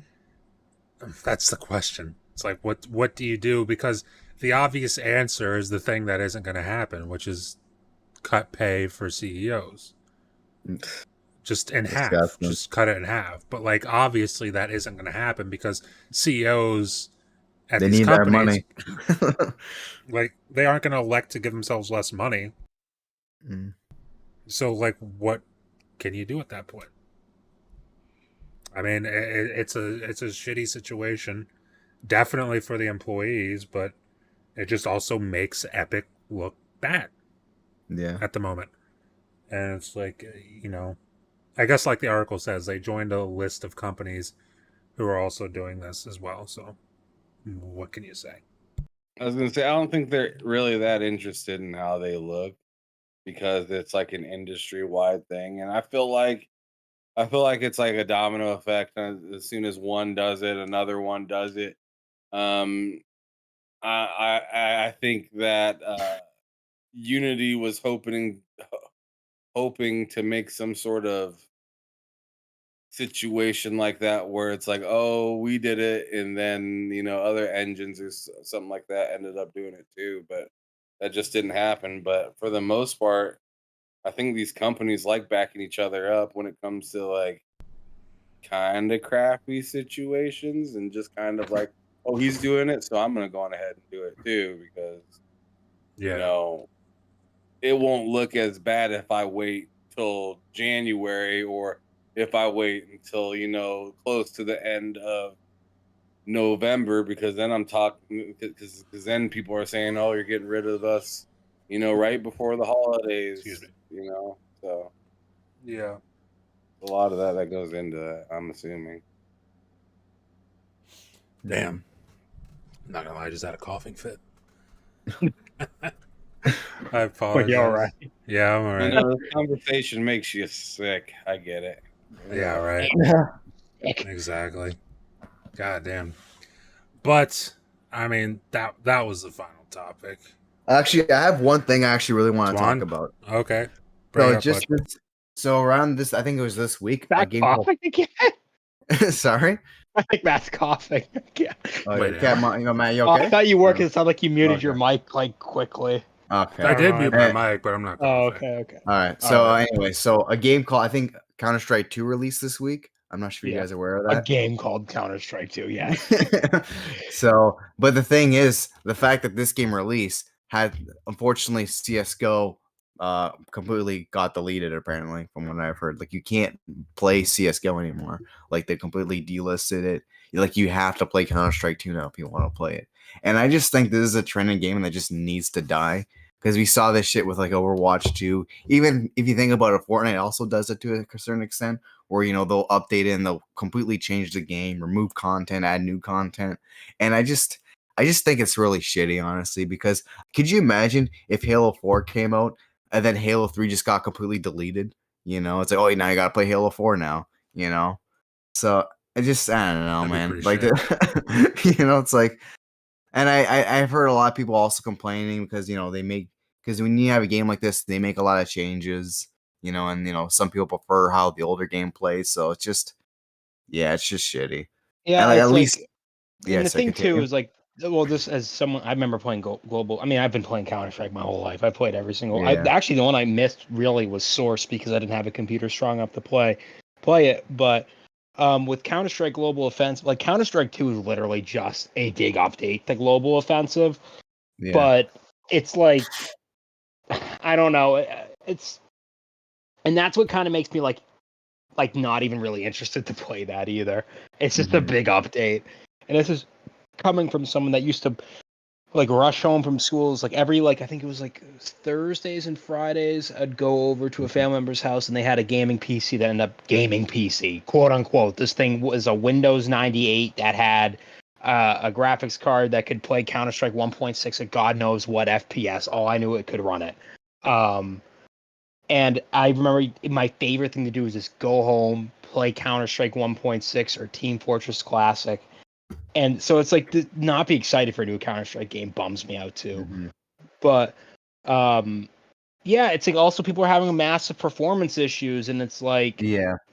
that's the question. It's like what do you do? Because the obvious answer is the thing that isn't going to happen, which is cut pay for CEOs. Just in half. Disgusting. Just cut it in half. But like obviously that isn't going to happen because CEOs at They these need that companies money. like they aren't going to elect to give themselves less money. Mm. So like what can you do at that point? I mean, it's a shitty situation, definitely for the employees, but it just also makes Epic look bad Yeah. at the moment. And it's like, I guess like the article says, they joined a list of companies who are also doing this as well. So what can you say? I was gonna say, I don't think they're really that interested in how they look, because it's like an industry wide thing, and I feel like it's like a domino effect. As soon as one does it, another one does it. Um, I think that Unity was hoping to make some sort of situation like that, where it's like, oh, we did it, and then other engines or something like that ended up doing it too, but that just didn't happen. But for the most part, I think these companies like backing each other up when it comes to like kind of crappy situations, and just kind of like, oh, he's doing it, so I'm gonna go on ahead and do it too, because you Yeah. know it won't look as bad if I wait till January, or if I wait until close to the end of November, because then I'm talking, because then people are saying, oh, you're getting rid of us, right before the Excuse holidays, me. So Yeah. a lot of that goes into that, I'm assuming. Damn. I'm not gonna lie, I just had a coughing fit. I apologize. you all right? Yeah, I'm all right. This conversation makes you sick. I get it. Yeah, right. Exactly. God damn. But I mean that was the final topic. Actually, I have one thing I actually really want to talk Swan? about. Okay. Bring it up, bud. So around this, I think it was this week, a Matt game called. coughing again? Sorry. I think Matt's coughing again. Oh, Wait, okay, am I? Matt, you Oh, okay? I thought you were, because it sounded like you muted Okay. your mic like quickly. Okay. I did mute Alright. my mic, but I'm not Oh, coughing. okay. All right. So Alright. anyway, so a game called, I think, Counter-Strike 2 released this week. I'm not sure if you Yeah. guys are aware of A that. game called Counter-Strike 2, yeah. So, but the thing is, the fact that this game released had, unfortunately, CS:GO completely got deleted, apparently, from what I've heard. Like, you can't play CS:GO anymore. Like, they completely delisted it. Like, you have to play Counter-Strike 2 now if you want to play it. And I just think this is a trending game that just needs to die. Because we saw this shit with like Overwatch 2. Even if you think about it, Fortnite also does it to a certain extent, where they'll update it and they'll completely change the game, remove content, add new content. And I just think it's really shitty, honestly, because could you imagine if Halo 4 came out and then Halo 3 just got completely deleted? It's like, oh, now you gotta play Halo 4 now, So I don't know, That'd be man. pretty Like it's like, and I've heard a lot of people also complaining because because when you have a game like this, they make a lot of changes, and some people prefer how the older game plays. So it's just, yeah, it's just shitty. Yeah, And like, it's at like, least, and the thing too is like well, this as someone I remember playing global. I mean, I've been playing Counter Strike my whole life. I played every single. Yeah. Actually, the one I missed really was Source because I didn't have a computer strong enough to play it. But with Counter Strike Global Offensive, like Counter Strike 2 is literally just a big update to Global Offensive. Yeah. But it's like, I don't know. It's and that's what kind of makes me like not even really interested to play that either. It's just a big update, and this is coming from someone that used to like rush home from schools like every I think it was like Thursdays and Fridays. I'd go over to a family member's house and they had a gaming PC that ended up gaming PC, quote unquote. This thing was a Windows 98 that had a graphics card that could play Counter Strike 1.6 at God knows what FPS. All I knew it could run it. And I remember my favorite thing to do was just go home, play Counter Strike 1.6 or Team Fortress Classic. And so it's like not be excited for a new Counter Strike game bums me out too. But yeah, it's like also people are having massive performance issues, and it's like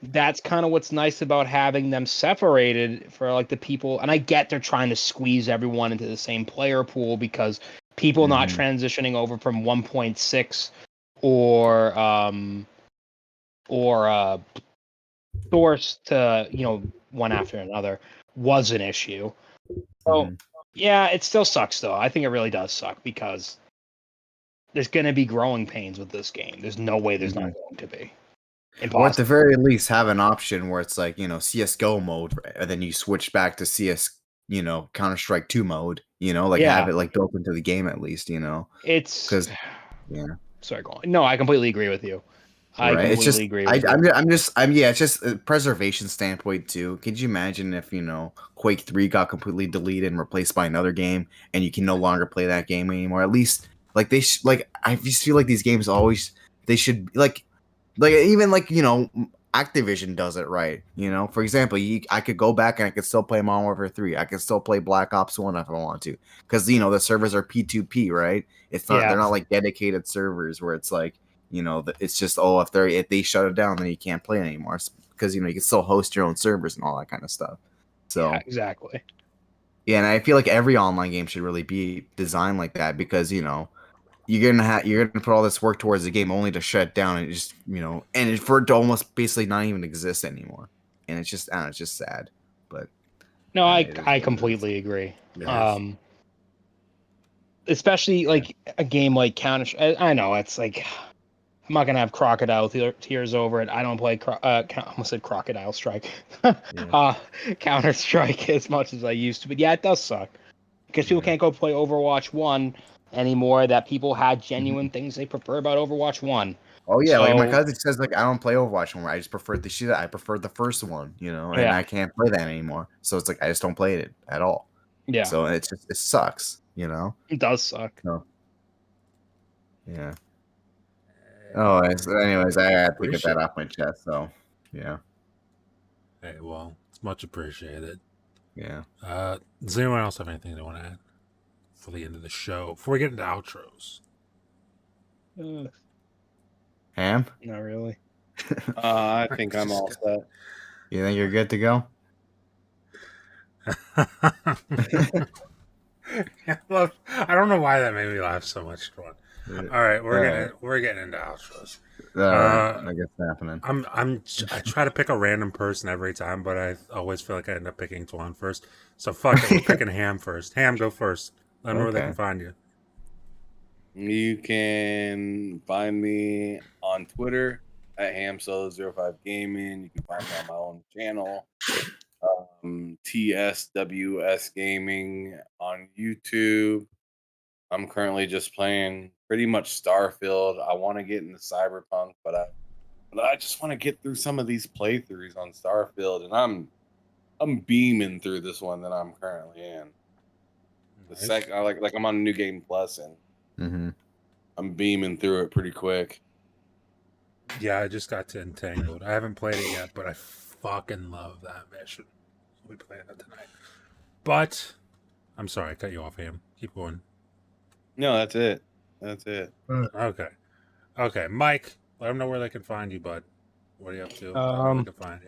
that's kind of what's nice about having them separated for like the people. And I get they're trying to squeeze everyone into the same player pool because people not transitioning over from 1.6 or Source to one after another was an issue. So yeah, it still sucks though. I think it really does suck because there's going to be growing pains with this game. There's no way there's not going to be. Impossible. Or at the very least, have an option where it's like CS:GO mode, and then you switch back to Counter Strike 2 mode. Have it like built into the game at least. It's because Sorry, go on. No, I completely agree with you. I right. completely agree with you. It's just a preservation standpoint too. Could you imagine if Quake 3 got completely deleted and replaced by another game, and you can no longer play that game anymore? At least I just feel like these games they should even Activision does it right. For example, I could go back and I could still play Modern Warfare 3. I could still play Black Ops 1 if I want to, because the servers are P2P, right? It's not they're not like dedicated servers where it's like it's just if they shut it down, then you can't play it anymore, because you can still host your own servers and all that kind of stuff. So exactly. Yeah, and I feel like every online game should really be designed like that, because you're gonna put all this work towards the game only to shut it down and just and for it to almost basically not even exist anymore. And it's just it's just sad. But no, I completely agree. Especially like a game like Counter. I know it's like I'm not gonna have crocodile tears over it. I don't play. I almost said Crocodile Strike. Counter Strike as much as I used to, but yeah, it does suck because people can't go play Overwatch 1 anymore. That people had genuine things they prefer about Overwatch 1. Oh yeah, like my cousin says, I don't play Overwatch anymore. I just prefer the shit. I prefer the first one, and I can't play that anymore. So it's like I just don't play it at all. Yeah. So it sucks, It does suck. So, yeah. Oh, anyways, I had to get that off my chest. So, yeah. Hey, well, it's much appreciated. Yeah. Does anyone else have anything they want to add for the end of the show before we get into outros? Ham? Not really. I think I'm all set. You think you're good to go? I don't know why that made me laugh so much. All right, we're getting into outros. I guess it's happening. I try to pick a random person every time, but I always feel like I end up picking Tuan first. So fuck it, we're picking Ham first. Ham, go first. Let them know where they can find you. You can find me on Twitter at HamSolo05Gaming. You can find me on my own channel, TSWS Gaming on YouTube. I'm currently just playing pretty much Starfield. I want to get into Cyberpunk, but I just want to get through some of these playthroughs on Starfield, and I'm beaming through this one that I'm currently in. The second, I'm on New Game Plus, and I'm beaming through it pretty quick. Yeah, I just got to Entangled. I haven't played it yet, but I fucking love that mission. We play that tonight. But I'm sorry, I cut you off, Ham. Keep going. No, that's it. That's it. Okay, Mike. Let them know where they can find you, bud. What are you up to? Where they can find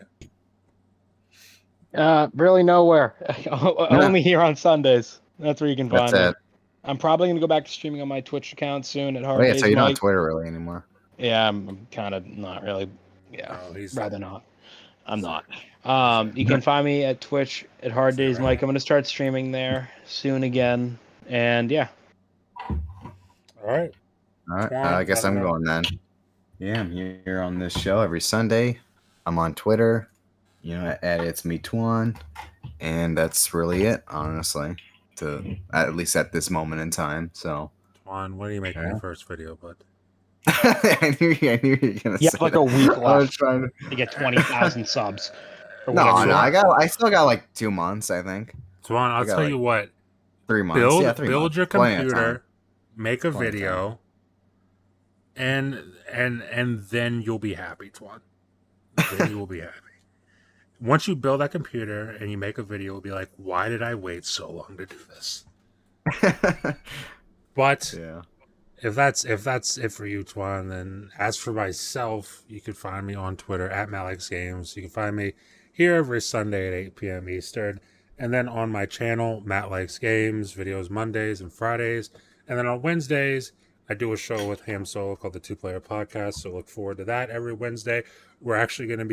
you. Really nowhere. Only here on Sundays. That's where you can That's find me. it. I'm probably gonna go back to streaming on my Twitch account soon at Oh Hard yeah, Days so you're not on Mike. Twitter really anymore. Yeah, I'm kind of not really. Yeah, Oh, he's rather not. I'm He's not. a- You can find me at Twitch at Hard Is he Days right? Mike. I'm gonna start streaming there soon again, and yeah. All right. All right, Twan, I guess I don't I'm know. going then. Yeah, I'm here on this show every Sunday. I'm on Twitter, at It's Me Twan, and that's really it, honestly. At least at this moment in time. So Twan, when are you making Yeah. your first video, bud? I knew you were gonna You say have like that. a week I was left trying to get 20,000 subs. Or No, whatever. no, Sure. I still got like 2 months, I think. Twan, I'll got, tell like, you what. 3 months. Yeah, 3 Build months. your Plenty of time. computer, make a Plenty of video, and then you'll be happy, Twan. Then you will be happy. Once you build that computer and you make a video, you'll be like, why did I wait so long to do this? But Yeah. if that's it for you, Twan, then as for myself, you can find me on Twitter at MattLikesGames. You can find me here every Sunday at 8 p.m. Eastern. And then on my channel, Matt Likes Games, videos Mondays and Fridays. And then on Wednesdays, I do a show with Ham Solo called the Two Player Podcast. So look forward to that every Wednesday. We're actually going to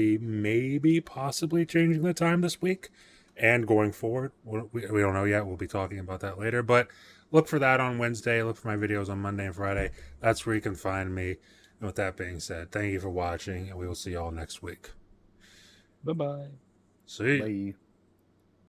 be possibly changing the time this week and going forward. We don't know yet. We'll be talking about that later. But look for that on Wednesday. Look for my videos on Monday and Friday. That's where you can find me. And with that being said, thank you for watching, and we will see you all next week. Bye-bye. See ya. Bye.